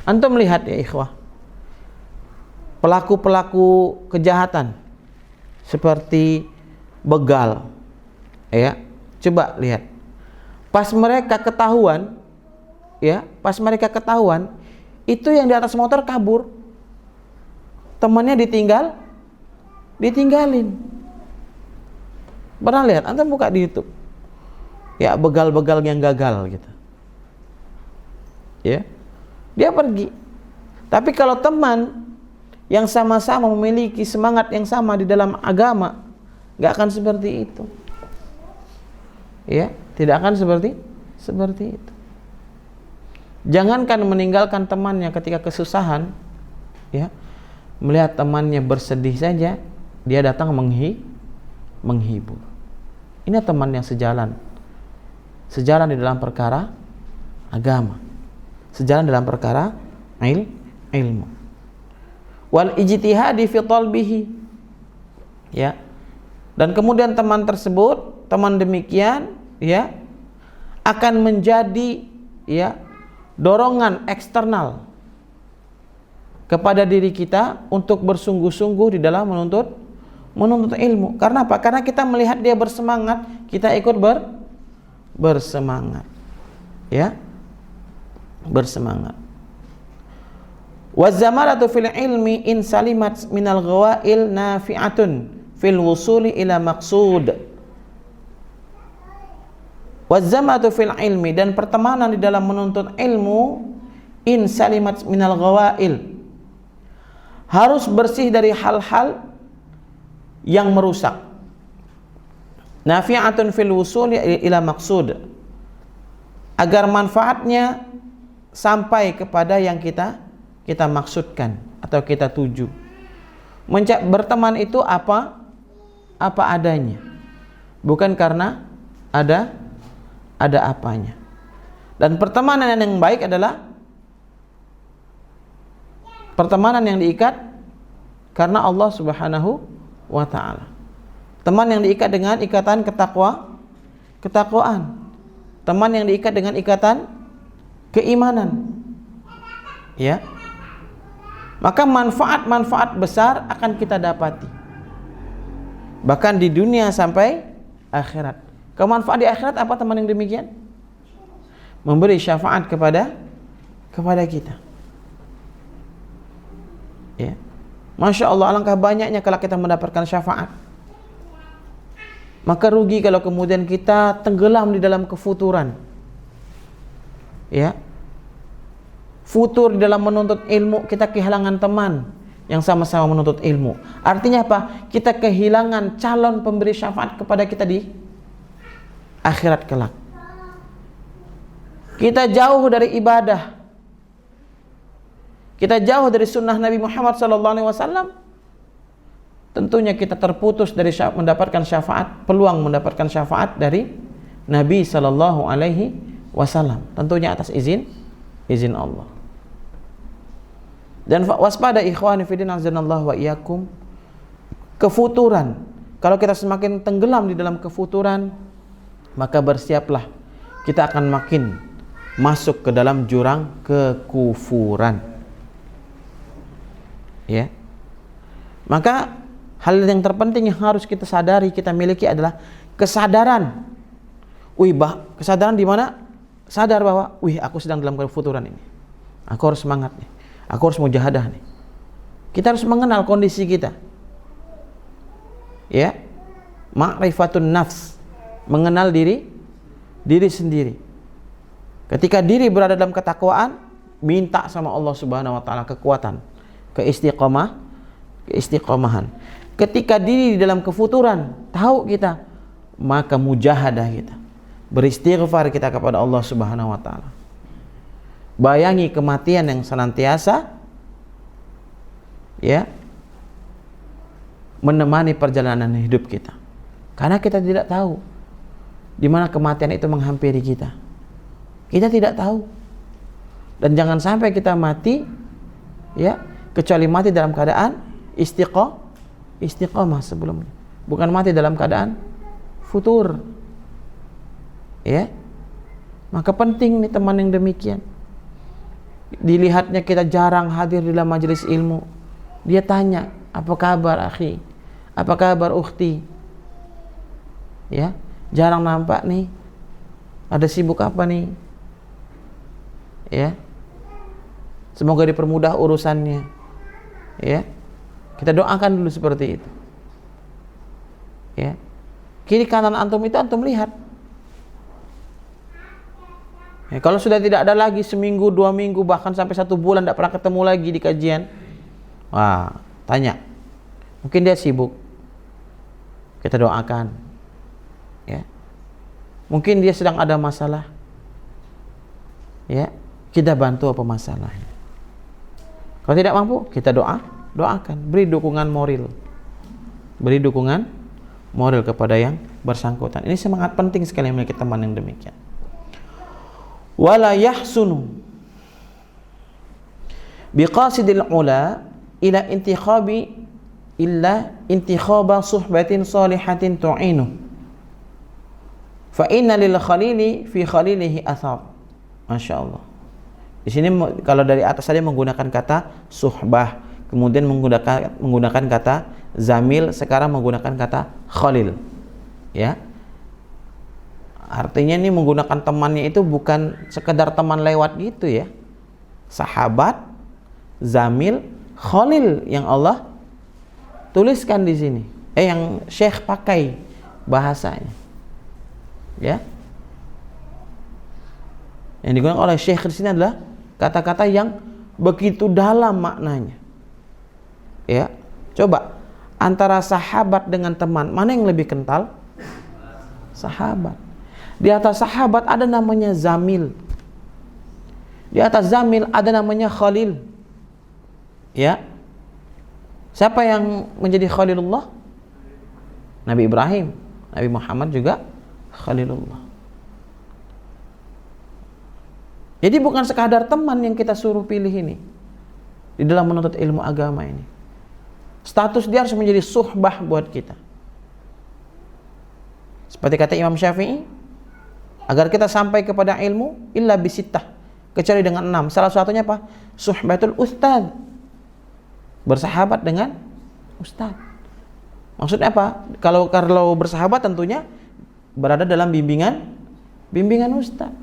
Antum melihat ya ikhwah, pelaku-pelaku kejahatan seperti begal, ya, coba lihat, pas mereka ketahuan, itu yang di atas motor kabur, temannya ditinggalin. Pernah lihat? Antum buka di YouTube, ya, begal-begal yang gagal gitu, ya, dia pergi. Tapi kalau teman yang sama-sama memiliki semangat yang sama di dalam agama, nggak akan seperti itu, ya, tidak akan seperti itu. Jangankan meninggalkan temannya ketika kesusahan, ya, melihat temannya bersedih saja dia datang menghibur. Ini teman yang sejalan di dalam perkara agama, sejalan dalam perkara ilmu. Wal ijtihadi fi talbihi, ya. Dan kemudian teman tersebut, teman demikian, ya, akan menjadi, ya, dorongan eksternal kepada diri kita untuk bersungguh-sungguh di dalam menuntut ilmu. Karena apa? Karena kita melihat dia bersemangat, kita ikut bersemangat. Ya. Bersemangat. Waz-zamaratu fil ilmi in salimat minal ghawail nafi'atun fil wusuli ila maqsud. Waz-zamaratu fil ilmi, dan pertemanan di dalam menuntut ilmu, in salimat minal ghawail, harus bersih dari hal-hal yang merusak. Nafi'atun fil wusuli ila maqsud, agar manfaatnya sampai kepada yang kita maksudkan atau kita tuju. Berteman itu apa adanya, bukan karena ada apanya. Dan pertemanan yang baik adalah pertemanan yang diikat karena Allah Subhanahu wa ta'ala. Teman yang diikat dengan ikatan ketakwaan. Teman yang diikat dengan ikatan keimanan. Ya. Maka manfaat-manfaat besar akan kita dapati, bahkan di dunia sampai akhirat. Kemanfaat di akhirat apa teman yang demikian? Memberi syafaat kepada kita. Ya. Masya Allah, alangkah banyaknya kalau kita mendapatkan syafaat. Maka rugi kalau kemudian kita tenggelam di dalam kefuturan. Ya. Futur di dalam menuntut ilmu, kita kehilangan teman yang sama-sama menuntut ilmu. Artinya apa? Kita kehilangan calon pemberi syafaat kepada kita di akhirat kelak. Kita jauh dari ibadah. Kita jauh dari sunnah Nabi Muhammad SAW. Tentunya kita terputus dari mendapatkan syafaat, peluang mendapatkan syafaat dari Nabi SAW. Tentunya atas izin Allah. Dan waspada ikhwani fillah azanallahu wa iyyakum, kefuturan. Kalau kita semakin tenggelam di dalam kefuturan, maka bersiaplah kita akan makin masuk ke dalam jurang kekufuran. Ya. Maka hal yang terpenting yang harus kita sadari, kita miliki adalah kesadaran. Kesadaran di mana? Sadar bahwa, aku sedang dalam kefuturan ini. Aku harus semangat nih. Aku harus mujahadah nih. Kita harus mengenal kondisi kita. Ya. Ma'rifatun nafs, mengenal diri sendiri. Ketika diri berada dalam ketakwaan, minta sama Allah Subhanahu wa taala kekuatan, keistiqomahan. Ketika diri di dalam kefuturan, tahu kita, maka mujahadah kita, beristighfar kita kepada Allah Subhanahu wa taala. Bayangi kematian yang senantiasa ya menemani perjalanan hidup kita. Karena kita tidak tahu di mana kematian itu menghampiri kita. Kita tidak tahu. Dan jangan sampai kita mati ya kecuali mati dalam keadaan istiqomah sebelumnya, bukan mati dalam keadaan futur. Ya. Maka penting nih teman yang demikian. Dilihatnya kita jarang hadir di dalam majelis ilmu. Dia tanya, "Apa kabar akhi? Apa kabar ukhti?" Ya, jarang nampak nih. Ada sibuk apa nih? Ya. Semoga dipermudah urusannya. Ya. Kita doakan dulu seperti itu. Ya. Kiri kanan antum itu antum lihat. Ya, kalau sudah tidak ada lagi seminggu, 2 minggu, bahkan sampai 1 bulan tidak pernah ketemu lagi di kajian, tanya. Mungkin dia sibuk. Kita doakan. Ya. Mungkin dia sedang ada masalah. Ya. Kita bantu apa masalahnya. Kalau tidak mampu, kita doakan, beri dukungan moral. Beri dukungan moral kepada yang bersangkutan. Ini sangat penting sekali memiliki teman yang demikian. Wala yahsunu biqasidil ula ila intikhaba suhbatin salihatin tu'inu fa inna lil khalili fi khalilihi athar. Masya Allah. Di sini kalau dari atas tadi menggunakan kata suhbah, kemudian menggunakan kata zamil, sekarang menggunakan kata khalil. Ya. Artinya ini menggunakan temannya itu bukan sekedar teman lewat gitu ya. Sahabat, zamil, khalil yang Allah tuliskan di sini. Yang Syekh pakai bahasanya. Ya. Yang digunakan oleh Syekh di sini adalah kata-kata yang begitu dalam maknanya. Ya. Coba antara sahabat dengan teman, mana yang lebih kental? Sahabat. Di atas sahabat ada namanya zamil. Di atas zamil ada namanya khalil. Ya. Siapa yang menjadi khalilullah? Nabi Ibrahim. Nabi Muhammad juga khalilullah. Jadi bukan sekadar teman yang kita suruh pilih ini di dalam menuntut ilmu agama ini. Status dia harus menjadi suhbah buat kita. Seperti kata Imam Syafi'i, agar kita sampai kepada ilmu illa bisittah, kecuali dengan 6. Salah satunya apa? Suhbatul ustad, bersahabat dengan ustad. Maksudnya apa? Kalau bersahabat tentunya berada dalam bimbingan ustad,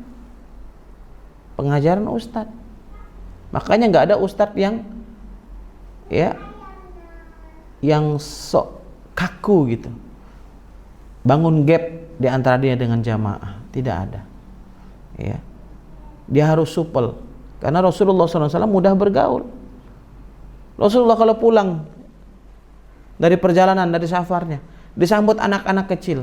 pengajaran ustad. Makanya nggak ada ustad yang ya yang sok kaku gitu, bangun gap di antara dia dengan jamaah, tidak ada. Ya, dia harus supel, karena Rasulullah SAW mudah bergaul. Rasulullah kalau pulang dari perjalanan, dari safarnya, disambut anak-anak kecil,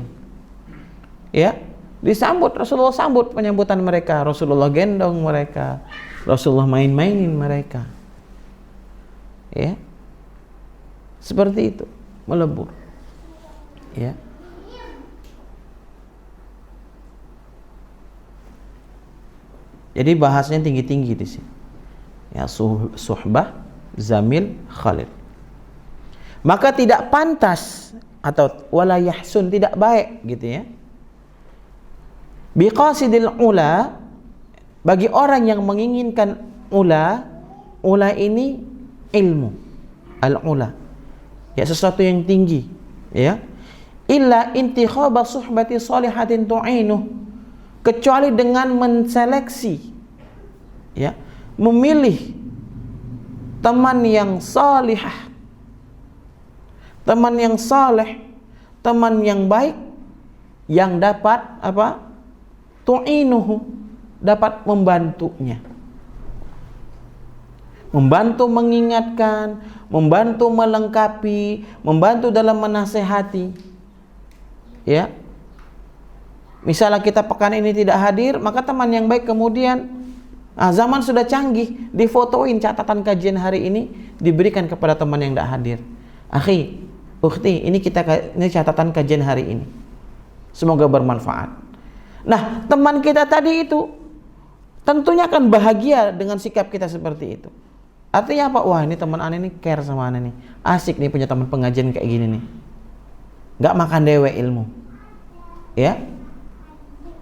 ya, disambut. Rasulullah sambut penyambutan mereka, Rasulullah gendong mereka, Rasulullah main-mainin mereka, ya, seperti itu, melebur, ya. Jadi bahasanya tinggi-tinggi di sini, ya, suhbah, zamil, khalil. Maka tidak pantas atau wala yahsun, tidak baik gitu ya, biqasidil ula, bagi orang yang menginginkan ula ini ilmu, al-ula, ya, sesuatu yang tinggi, ya, illa intikhaba suhbati salihatin tu'inuh, kecuali dengan menseleksi, ya, memilih teman yang salihah, teman yang saleh, teman yang baik, yang dapat apa? Tu'inuhu, dapat membantunya, membantu mengingatkan, membantu melengkapi, membantu dalam menasehati, ya. Misalnya kita pekan ini tidak hadir, maka teman yang baik kemudian, zaman sudah canggih, difotoin catatan kajian hari ini, diberikan kepada teman yang tidak hadir. Akhi, ukhti, ini catatan kajian hari ini, semoga bermanfaat. Nah, teman kita tadi itu tentunya akan bahagia dengan sikap kita seperti itu. Artinya apa? Wah, ini teman aneh nih, care sama aneh nih, asik nih punya teman pengajian kayak gini nih, nggak makan dewe ilmu, ya.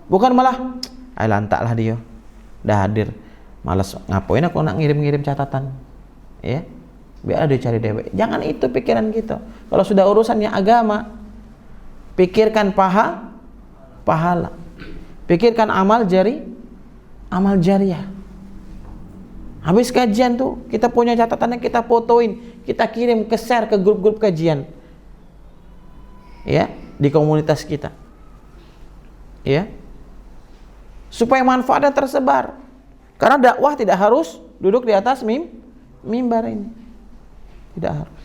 Bukan malah, lantak lah dia, dah hadir, malas ngapain aku nak ngirim-ngirim catatan, ya, biar dia cari dewe. Jangan itu pikiran kita. Kalau sudah urusannya agama, pikirkan pahala, pikirkan amal jariah. Habis kajian tuh, kita punya catatannya, kita fotoin, kita kirim, ke share ke grup-grup kajian, ya, di komunitas kita, ya, supaya manfaatnya tersebar. Karena dakwah tidak harus duduk di atas mimbar ini, tidak harus.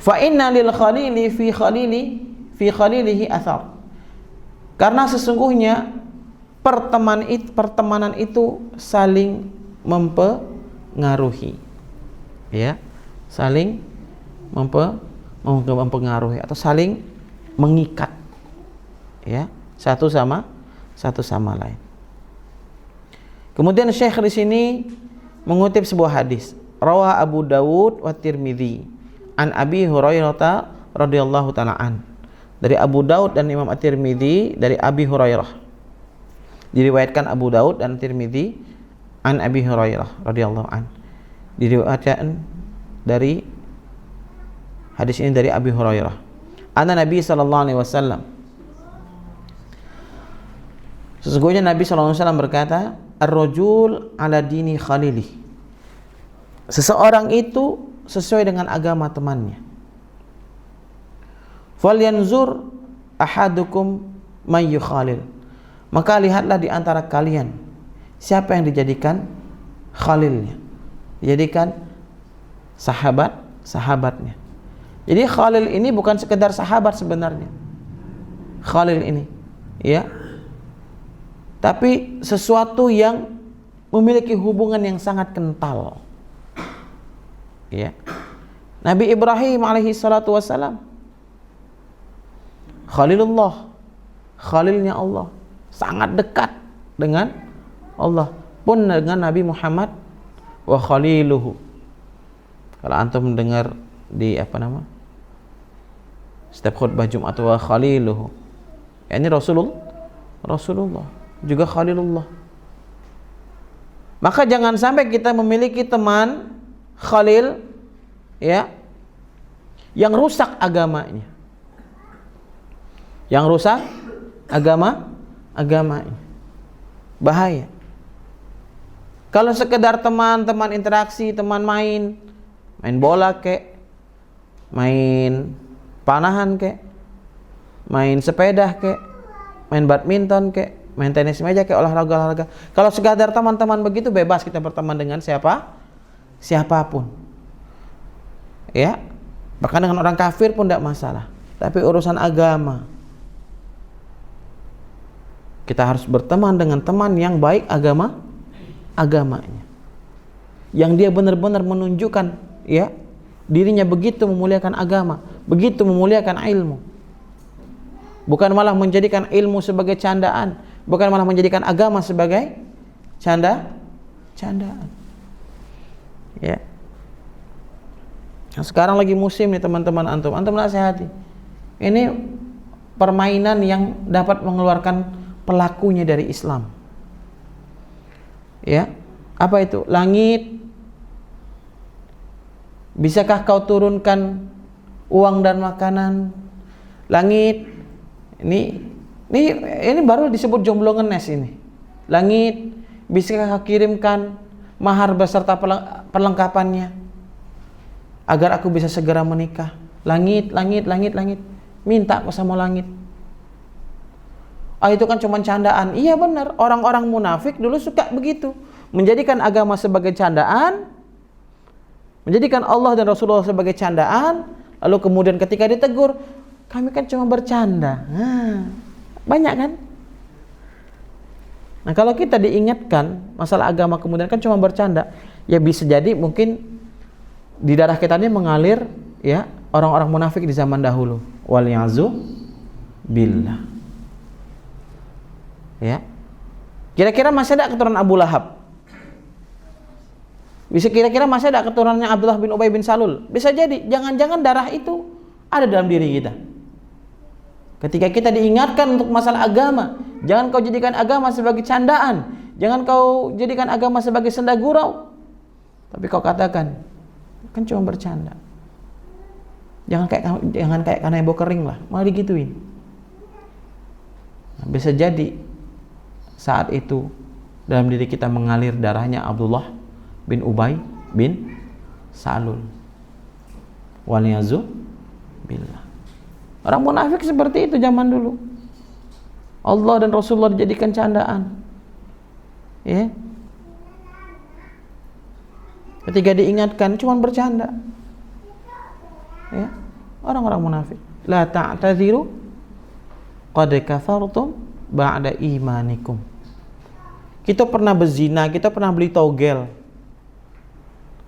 Fa inna lil khalili fi khalilihi athar. Karena sesungguhnya pertemanan itu saling mempengaruhi, ya, saling mempengaruhi atau saling mengikat, ya, satu sama lain. Kemudian Syekh di sini mengutip sebuah hadis, rawah Abu Dawud wa Tirmidzi an Abi Hurairah radhiyallahu taala an. Dari Abu Daud dan Imam At-Tirmidzi dari Abi Hurairah. Diriwayatkan Abu Daud dan Tirmidzi an Abi Hurairah radhiyallahu an. Diriwayatkan dari hadis ini dari Abi Hurairah. Anna Nabi sallallahu alaihi wasallam, sesungguhnya Nabi sallallahu alaihi wasallam berkata, ar-rajul ala dini khalilih. Seseorang itu sesuai dengan agama temannya. Falyanzur ahadukum may yukhalil. Maka lihatlah di antara kalian siapa yang dijadikan khalilnya, dijadikan sahabatnya. Jadi khalil ini bukan sekedar sahabat sebenarnya. Khalil ini, ya, tapi sesuatu yang memiliki hubungan yang sangat kental, ya. Nabi Ibrahim alaihi salatu wassalam Khalilullah, khalilnya Allah, sangat dekat dengan Allah. Pun dengan Nabi Muhammad, wa khaliluhu. Kalau antum mendengar di setiap khutbah Jumat, wa khaliluhu, ini Rasulullah juga khalilullah. Maka jangan sampai kita memiliki teman khalil, ya, yang rusak agamanya, yang rusak agamanya, bahaya. Kalau sekedar teman-teman interaksi, teman main bola kek, main panahan kek, main sepeda kek, main badminton kek, main tenis meja kek, olahraga. Kalau sekadar teman-teman begitu, bebas kita berteman dengan siapapun. Ya. Bahkan dengan orang kafir pun tidak masalah. Tapi urusan agama, kita harus berteman dengan teman yang baik agamanya. Yang dia benar-benar menunjukkan ya dirinya begitu memuliakan agama, begitu memuliakan ilmu. Bukan malah menjadikan ilmu sebagai candaan, bukan malah menjadikan agama sebagai candaan. Ya. Nah, sekarang lagi musim nih teman-teman antum nasihati. Ini permainan yang dapat mengeluarkan pelakunya dari Islam. Ya. Apa itu? Langit. Bisakah kau turunkan uang dan makanan? Langit. Ini baru disebut jomblo ngenes ini. Langit, bisakah kau kirimkan mahar beserta perlengkapannya agar aku bisa segera menikah? Langit. Minta aku sama langit. Itu kan cuma candaan. Iya benar, orang-orang munafik dulu suka begitu, menjadikan agama sebagai candaan, menjadikan Allah dan Rasulullah sebagai candaan, lalu kemudian ketika ditegur, kami kan cuma bercanda. Banyak kan? Nah, kalau kita diingatkan masalah agama kemudian kan cuma bercanda, ya bisa jadi mungkin di darah kita ini mengalir ya orang-orang munafik di zaman dahulu. Waliyazu billah. Ya. Kira-kira masih ada keturunan Abu Lahab? Bisa kira-kira masih ada keturunannya Abdullah bin Ubay bin Salul? Bisa jadi, jangan-jangan darah itu ada dalam diri kita. Ketika kita diingatkan untuk masalah agama, jangan kau jadikan agama sebagai candaan, jangan kau jadikan agama sebagai senda gurau, tapi kau katakan, kan cuma bercanda. Jangan kayak kanebo kering lah, malah digituin. Nah, bisa jadi saat itu dalam diri kita mengalir darahnya Abdullah bin Ubay bin Salul. Waliyazu billah. Orang munafik seperti itu zaman dulu. Allah dan Rasulullah dijadikan candaan. Ya. Ketika diingatkan cuma bercanda. Ya. Orang-orang munafik. La ta'tadziru qad kafartum ba'da imanikum. Kita pernah berzina, kita pernah beli togel,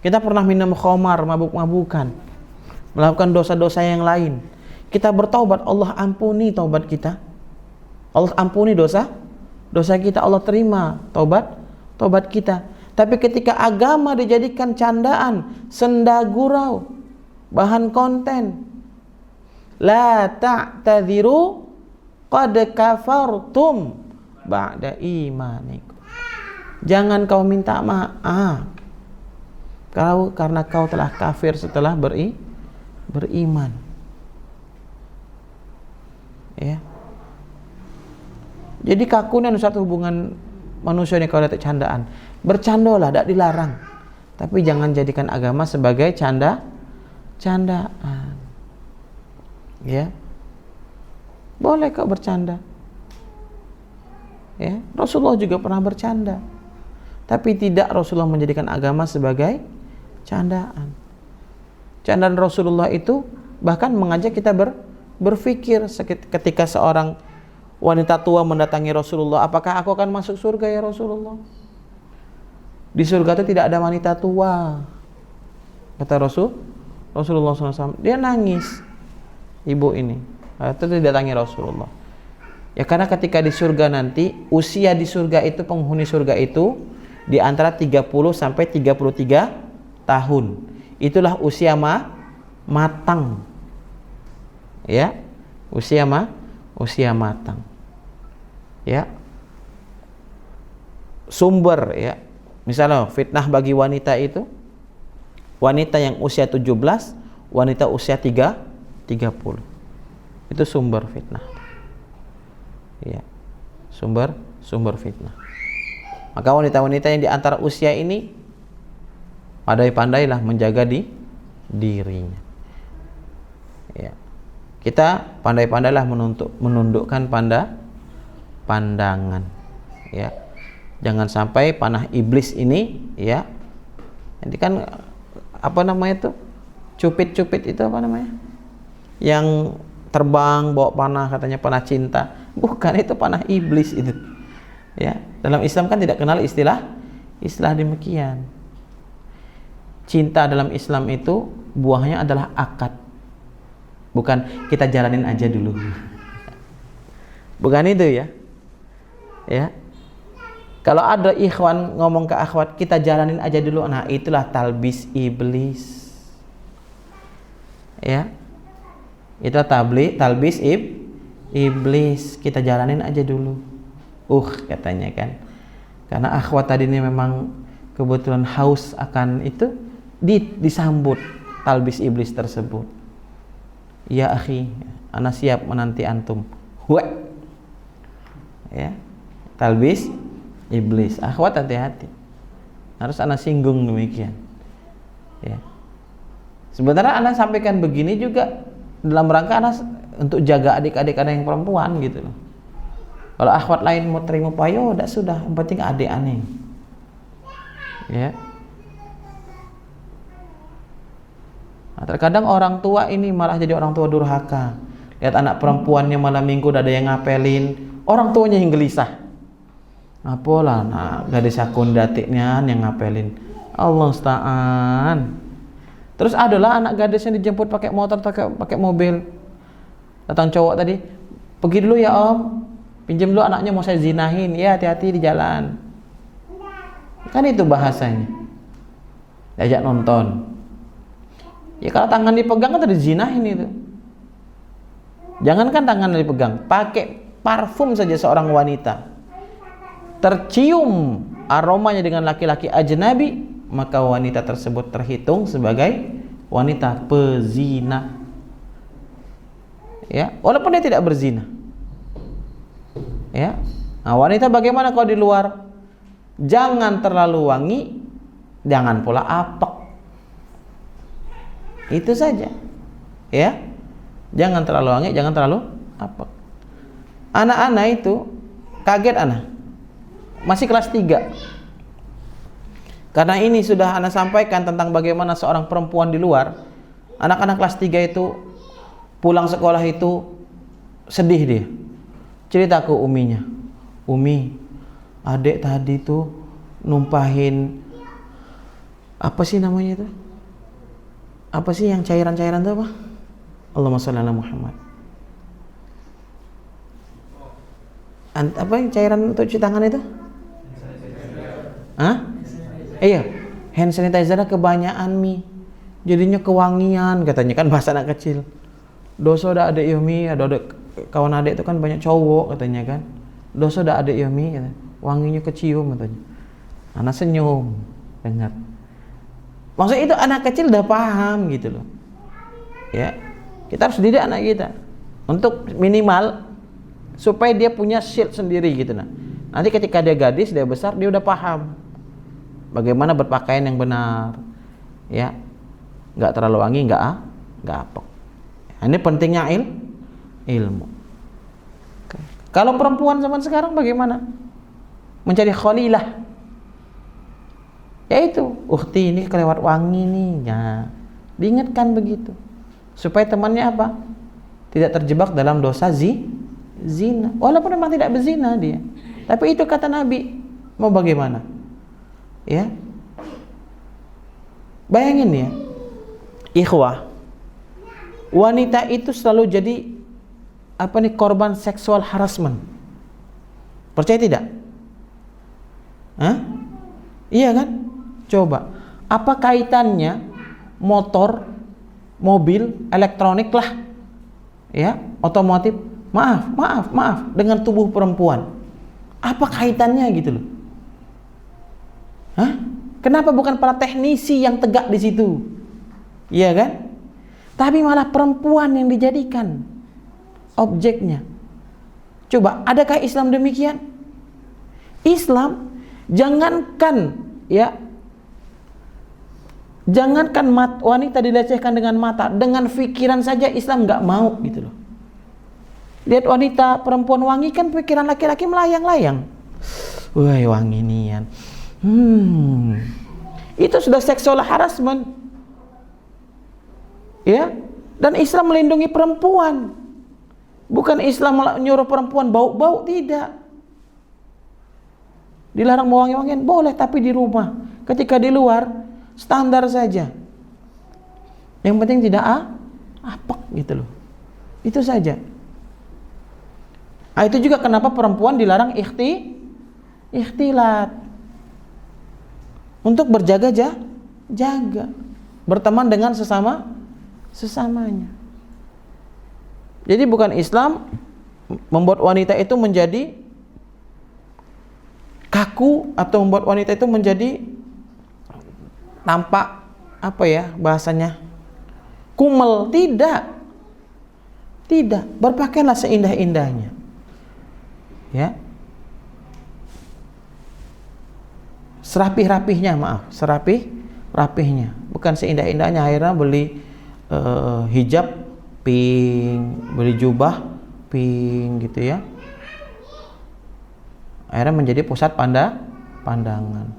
kita pernah minum khamar, mabuk-mabukan, melakukan dosa-dosa yang lain. Kita bertaubat, Allah ampuni taubat kita. Allah ampuni dosa kita, Allah terima taubat kita. Tapi ketika agama dijadikan candaan, senda gurau, bahan konten, la ta'tadziru qad kafartum ba'da imanikum. Jangan kau minta maaf karena kau telah kafir setelah beriman. Ya. Jadi kakunya satu hubungan manusia ini kalau ada candaan. Bercandalah, tidak dilarang. Tapi jangan jadikan agama sebagai candaan. Ya. Boleh kok bercanda. Ya, Rasulullah juga pernah bercanda. Tapi tidak Rasulullah menjadikan agama sebagai candaan. Candaan Rasulullah itu bahkan mengajak kita berpikir ketika seorang wanita tua mendatangi Rasulullah, apakah aku akan masuk surga ya Rasulullah? Di surga itu tidak ada wanita tua, kata Rasulullah SAW. Dia nangis, ibu ini. Itu didatangi Rasulullah. Ya karena ketika di surga nanti, usia di surga itu, penghuni surga itu di antara 30 sampai 33 tahun. Itulah usia matang. Ya, usia matang. Ya. Sumber ya. Misalnya fitnah bagi wanita itu wanita yang usia 17, wanita usia 30. Itu sumber fitnah. Ya. Sumber fitnah. Maka wanita-wanita yang di antara usia ini pandai-pandailah menjaga dirinya. Ya. Kita pandai-pandailah menundukkan pandangan. Ya. Jangan sampai panah iblis ini, ya. Nanti kan apa namanya itu? Cupit-cupit itu apa namanya? Yang terbang bawa panah, katanya panah cinta. Bukan, itu panah iblis itu. Ya, dalam Islam kan tidak kenal istilah demikian. Cinta dalam Islam itu buahnya adalah akad. Bukan kita jalanin aja dulu. Bukan itu ya. Ya. Kalau ada ikhwan ngomong ke akhwat, kita jalanin aja dulu. Nah, itulah talbis iblis. Ya. Itu talbis iblis. Kita jalanin aja dulu. Katanya kan. Karena akhwat tadi ini memang kebetulan haus akan itu, disambut talbis iblis tersebut. Ya akhi, ana siap menanti antum. Ya. Talbis iblis. Akhwat hati-hati. Harus ana singgung demikian. Ya. Sebenarnya ana sampaikan begini juga dalam rangka ana untuk jaga adik-adik ana yang perempuan gitu loh. Kalau akhwat lain mau terima payo, udah sudah, yang penting adik aneh. Ya. Nah, terkadang orang tua ini malah jadi orang tua durhaka. Lihat anak perempuannya malam minggu udah ada yang ngapelin, orang tuanya yang gelisah. Apalah, nah gadis akun datiknya yang ngapelin. Allah Usta'an. Terus adalah anak gadis yang dijemput pakai motor, pakai mobil. Datang cowok tadi, pergi dulu ya om, pinjam dulu anaknya mau saya zinahin. Ya hati-hati di jalan. Kan itu bahasanya. Diajak nonton. Ya kalau tangan dipegang kan dizinahin itu. Jangankan tangan dipegang, pakai parfum saja seorang wanita tercium aromanya dengan laki-laki ajnabi, maka wanita tersebut terhitung sebagai wanita pezina. Ya, walaupun dia tidak berzina. Ya. Nah, wanita bagaimana kalau di luar? Jangan terlalu wangi, jangan pula apek. Itu saja. Ya. Jangan terlalu wangi, jangan terlalu apek. Anak-anak itu kaget anak. Masih kelas 3. Karena ini sudah anak sampaikan tentang bagaimana seorang perempuan di luar. Anak-anak kelas 3 itu pulang sekolah itu sedih dia. Cerita ke uminya. Umi, adik tadi tuh numpahin apa sih namanya itu? Apa sih yang cairan-cairan itu apa? Allahumma sholli ala Muhammad. Apa yang cairan untuk cuci tangan itu? Hah? Iya, hand sanitizer kebanyakan mi. Jadinya kewangian katanya kan bahasa anak kecil. Dosa udah ada Umi, ada kawan adik itu kan banyak cowok katanya kan. Dosa udah ada Umi, katanya. Wanginya kecium katanya. Anak senyum, dengar. Maksudnya itu anak kecil udah paham gitu loh. Ya, kita harus didik anak kita untuk minimal supaya dia punya shield sendiri gitu nah. Nanti ketika dia gadis, dia besar, dia udah paham bagaimana berpakaian yang benar. Ya. Enggak terlalu wangi, enggak apek. Ini pentingnya ilmu. Kalau perempuan zaman sekarang bagaimana? Mencari khalilah. Yaitu, ukhti ini kelewat wangi nih. Ya. Diingatkan begitu. Supaya temannya apa? Tidak terjebak dalam dosa zina. Walaupun memang tidak berzina dia. Tapi itu kata Nabi. Mau bagaimana? Ya. Bayangin ya. Ikhwah. Wanita itu selalu jadi korban seksual harassment. Percaya tidak? Hah? Iya kan? Coba. Apa kaitannya motor, mobil, elektronik lah, ya, otomotif, maaf, dengan tubuh perempuan? Apa kaitannya gitu loh? Hah? Kenapa bukan para teknisi yang tegak di situ? Iya kan? Tapi malah perempuan yang dijadikan objeknya. Coba, adakah Islam demikian? Islam Jangankan ya, jangankan wanita dilecehkan dengan mata, dengan pikiran saja Islam nggak mau gitu loh. Lihat wanita perempuan wangi kan pikiran laki-laki melayang-layang. Wah, wangi nian. Itu sudah seksual harassment. Ya, dan Islam melindungi perempuan. Bukan Islam menyuruh perempuan bau-bau, tidak. Dilarang mewangi-wangian boleh, tapi di rumah. Ketika di luar standar saja. Yang penting tidak apek gitu loh. Itu saja. Itu juga kenapa perempuan dilarang ikhtilat. Untuk jaga, berteman dengan sesamanya. Jadi bukan Islam membuat wanita itu menjadi kaku atau membuat wanita itu menjadi nampak apa ya bahasanya, kumel. Tidak, berpakaianlah seindah-indahnya. Ya. Serapih-rapihnya, serapih-rapihnya. Bukan seindah-indahnya akhirnya beli hijab pink, beli jubah pink gitu ya. Akhirnya menjadi pusat pandangan.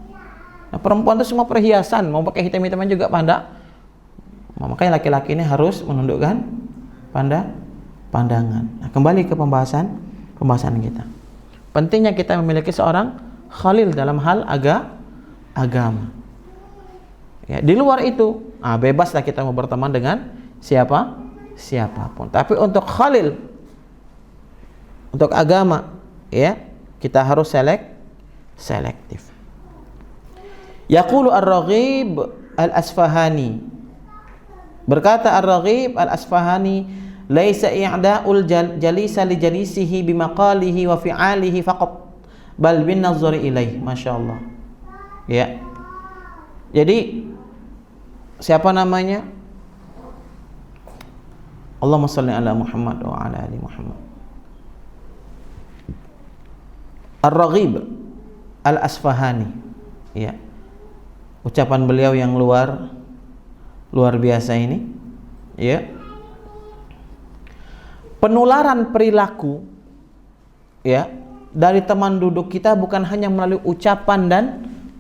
Nah, perempuan itu semua perhiasan, mau pakai hitam-hitaman juga makanya laki-laki ini harus menundukkan pandangan. Nah, kembali ke pembahasan kita. Pentingnya kita memiliki seorang khalil dalam hal agama. Ya, di luar itu, bebaslah kita mau berteman dengan siapapun. Tapi untuk khalil, untuk agama, ya, kita harus selektif. Yaqulu Ar-Raghib Al-Asfahani, berkata Ar-Raghib Al-Asfahani, laisa i'da'ul jalisa li jalisihi bimaqalihi wa fi'alihi faqat, bal bin nazari ilaih. Masyaallah. Ya. Jadi siapa namanya? Allahumma shalli ala Muhammad wa ala ali Muhammad. Ar-Raghib Al-Asfahani. Ya. Ucapan beliau yang luar biasa ini, ya. Penularan perilaku, ya, dari teman duduk kita bukan hanya melalui ucapan dan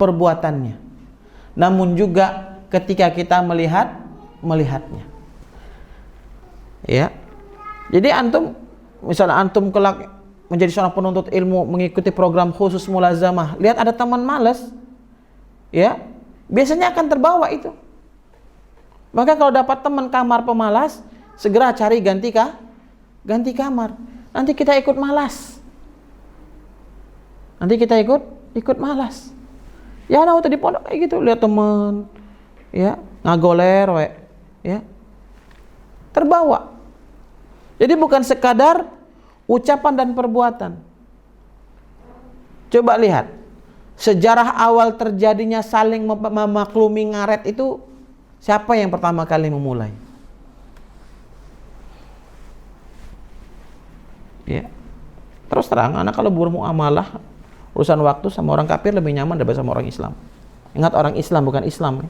perbuatannya, namun juga ketika kita melihatnya. Ya. Jadi misalnya antum kelak menjadi seorang penuntut ilmu, mengikuti program khusus mulazamah, lihat ada teman malas, ya, biasanya akan terbawa itu. Maka kalau dapat teman kamar pemalas, segera cari ganti kamar. Nanti kita ikut malas. Ya, nah waktu di pondok kayak gitu, lihat teman, ya, ngagoler, ya, terbawa. Jadi bukan sekadar ucapan dan perbuatan. Coba lihat sejarah awal terjadinya saling memaklumi ngaret itu, siapa yang pertama kali memulai? Ya. Terus terang, anak kalau bermuamalah urusan waktu sama orang kafir lebih nyaman daripada sama orang Islam. Ingat, orang Islam bukan Islam.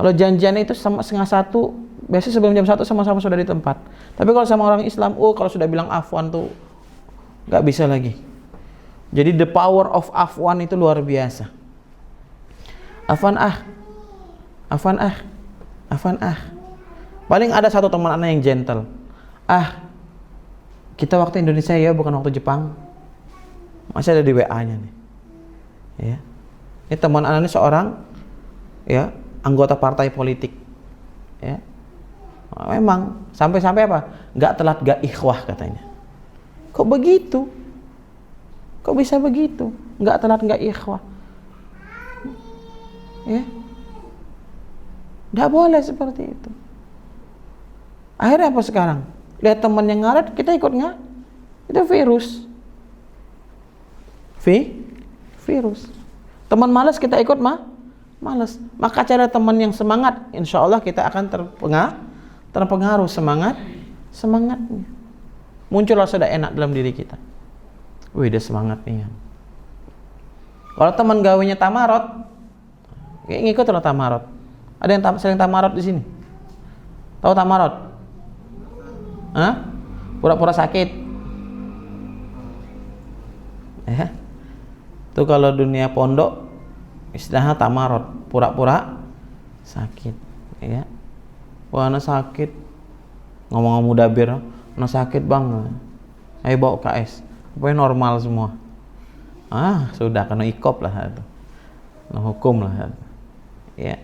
Kalau janjian itu sama setengah satu, biasanya sebelum jam 1 sama-sama sudah di tempat. Tapi kalau sama orang Islam, kalau sudah bilang afwan tuh nggak bisa lagi. Jadi the power of afwan itu luar biasa. Afwan ah. Paling ada satu teman anak yang gentle. Kita waktu Indonesia ya, bukan waktu Jepang. Masih ada di WA-nya nih. Ya. Ini teman anak ini seorang, ya, anggota partai politik. Ya. Memang sampai-sampai apa? Nggak telat gak ikhwah katanya. Kok begitu? Kok bisa begitu? Nggak telat nggak ikhwah. Ya. Nggak boleh seperti itu. Akhirnya apa sekarang? Lihat teman yang ngaret, kita ikut nggak? Itu virus. Virus. Teman malas kita ikut malas. Maka cara teman yang semangat, insya Allah kita akan terpengaruh semangatnya. Muncullah sudah enak dalam diri kita. Wih, dia semangat nih. Kalau teman gawenya tamarot, ngikut lah tamarot. Ada yang sering tamarot di sini? Tahu tamarot? Hah? Pura-pura sakit. Itu kalau dunia pondok istilahnya tamarot, pura-pura sakit, ya. Wah, anak sakit. Ngomong mudabir, anak sakit bang. Ayo bawa KS. Pokoknya normal semua. Sudah kena ikop lah itu. Kena hukum lah. Ya.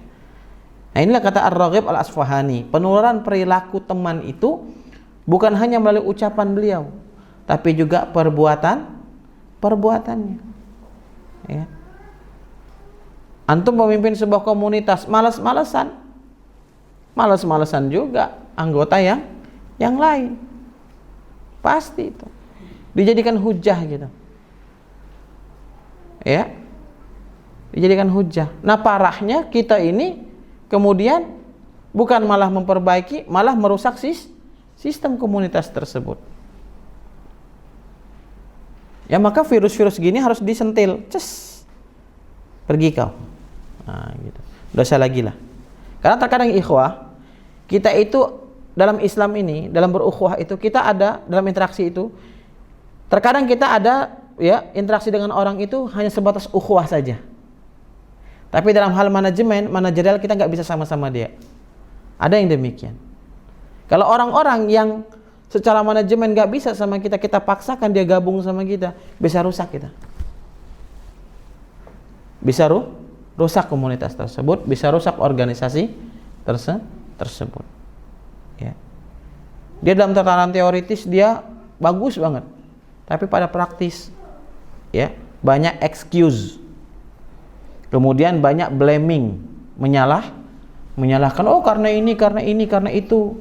Nah, inilah kata Ar-Raghib Al-Asfahani. Penularan perilaku teman itu bukan hanya melalui ucapan beliau, tapi juga perbuatannya. Ya. Antum pemimpin sebuah komunitas, malas-malesan juga anggota yang lain. Pasti itu dijadikan hujah gitu. Ya. Dijadikan hujah. Nah, parahnya kita ini kemudian bukan malah memperbaiki, malah merusak sistem komunitas tersebut. Ya, maka virus-virus gini harus disentil. Pergi kau. Nah, gitu. Dosa lagi lah. Karena terkadang ikhwah, kita itu dalam Islam ini, dalam berukhuwah itu, kita ada dalam interaksi itu, terkadang kita ada ya interaksi dengan orang itu hanya sebatas ukhuwah saja. Tapi dalam hal manajerial kita nggak bisa sama-sama dia. Ada yang demikian. Kalau orang-orang yang secara manajemen nggak bisa sama kita, kita paksakan dia gabung sama kita, bisa rusak kita. Bisa rusak komunitas tersebut, bisa rusak organisasi tersebut. Ya. Dia dalam tatanan teoritis dia bagus banget, tapi pada praktis, ya banyak excuse. Kemudian banyak blaming, menyalahkan. Oh karena ini, karena itu.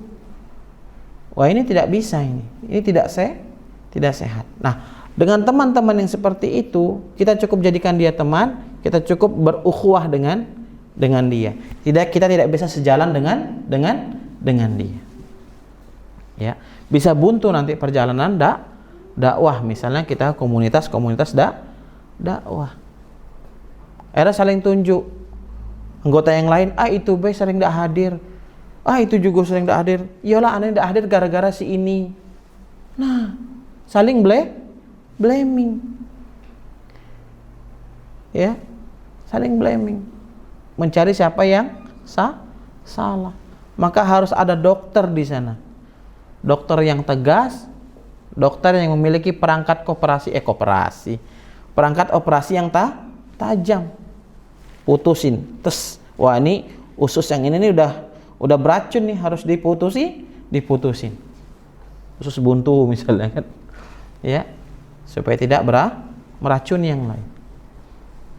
Wah, ini tidak bisa ini tidak sehat. Nah, dengan teman-teman yang seperti itu, kita cukup jadikan dia teman, kita cukup berukhuwah dengan dia. Kita tidak bisa sejalan dengan dia. Ya, bisa buntu nanti perjalanan dakwah. Misalnya kita komunitas dakwah. Akhirnya saling tunjuk. Anggota yang lain, itu sering tidak hadir. Itu juga sering tidak hadir. Iyalah, aneh tidak hadir gara-gara si ini. Nah, saling blaming. Ya, saling blaming. Mencari siapa yang salah. Maka harus ada dokter di sana. Dokter yang tegas, dokter yang memiliki perangkat perangkat operasi yang tajam. Putusin. Wah, ini usus yang ini udah beracun nih, harus diputusin. Usus buntu misalnya kan. Ya. Supaya tidak meracuni yang lain.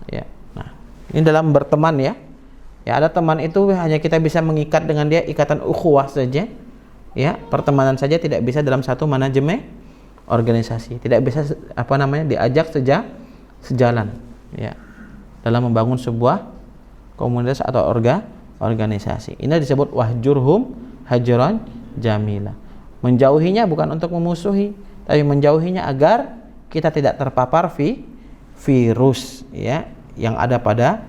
Ya. Nah, ini dalam berteman ya. Ya, ada teman itu hanya kita bisa mengikat dengan dia ikatan ukhuwah saja. Ya, pertemanan saja, tidak bisa dalam satu manajemen organisasi. Tidak bisa diajak sejalan. Ya. Dalam membangun sebuah komunitas atau organisasi. Ini disebut wahjurhum hajran jamila. Menjauhinya bukan untuk memusuhi, tapi menjauhinya agar kita tidak terpapar virus ya yang ada pada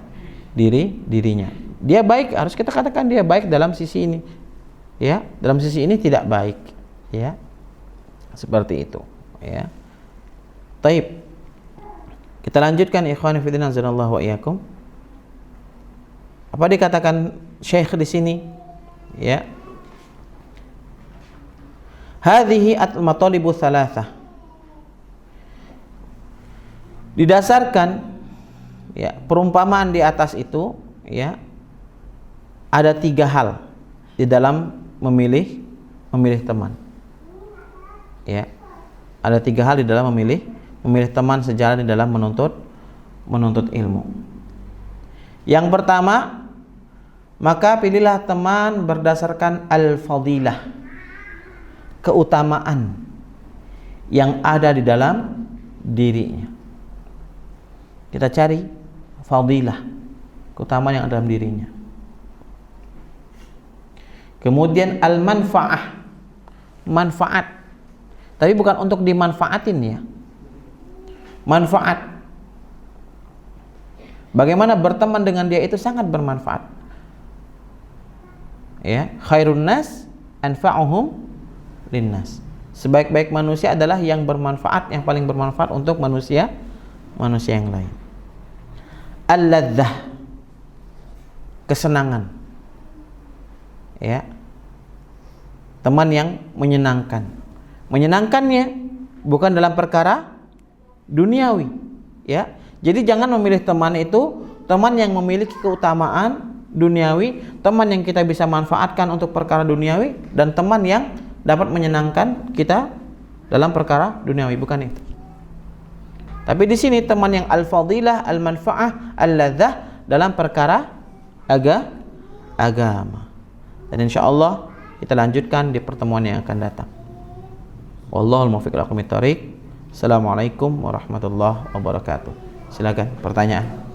dirinya. Dia baik, harus kita katakan dia baik dalam sisi ini. Ya, dalam sisi ini tidak baik, ya. Seperti itu, ya. Taib. Kita lanjutkan ikhwani fillah azanallahu wa iyyakum. Apa dikatakan Syekh di sini? Ya. Hadhihi at-matalibu thalathah. Didasarkan ya perumpamaan di atas itu ya ada 3 hal di dalam memilih teman. Ya. Ada 3 hal di dalam memilih teman sejalan di dalam menuntut ilmu. Yang pertama, maka pilihlah teman berdasarkan al-fadilah, keutamaan yang ada di dalam dirinya. Kita cari fadilah, keutamaan yang ada dalam dirinya. Kemudian al-manfaah, manfaat. Tapi bukan untuk dimanfaatin ya. Manfaat. Bagaimana berteman dengan dia itu sangat bermanfaat. Ya, khairun nas anfa'uhum linnas. Sebaik-baik manusia adalah yang bermanfaat, yang paling bermanfaat untuk manusia yang lain. Al-ladzah, kesenangan. Ya. Teman yang menyenangkan. Menyenangkannya bukan dalam perkara duniawi, ya. Jadi jangan memilih teman itu teman yang memiliki keutamaan duniawi, teman yang kita bisa manfaatkan untuk perkara duniawi, dan teman yang dapat menyenangkan kita dalam perkara duniawi, bukan itu. Tapi di sini teman yang al-fadilah, al-manfaah, al-ladzah dalam perkara agama. Dan insyaallah kita lanjutkan di pertemuan yang akan datang. Wallahul muwaffiq ila aqwamit thoriq. Assalamualaikum warahmatullahi wabarakatuh. Silakan pertanyaan.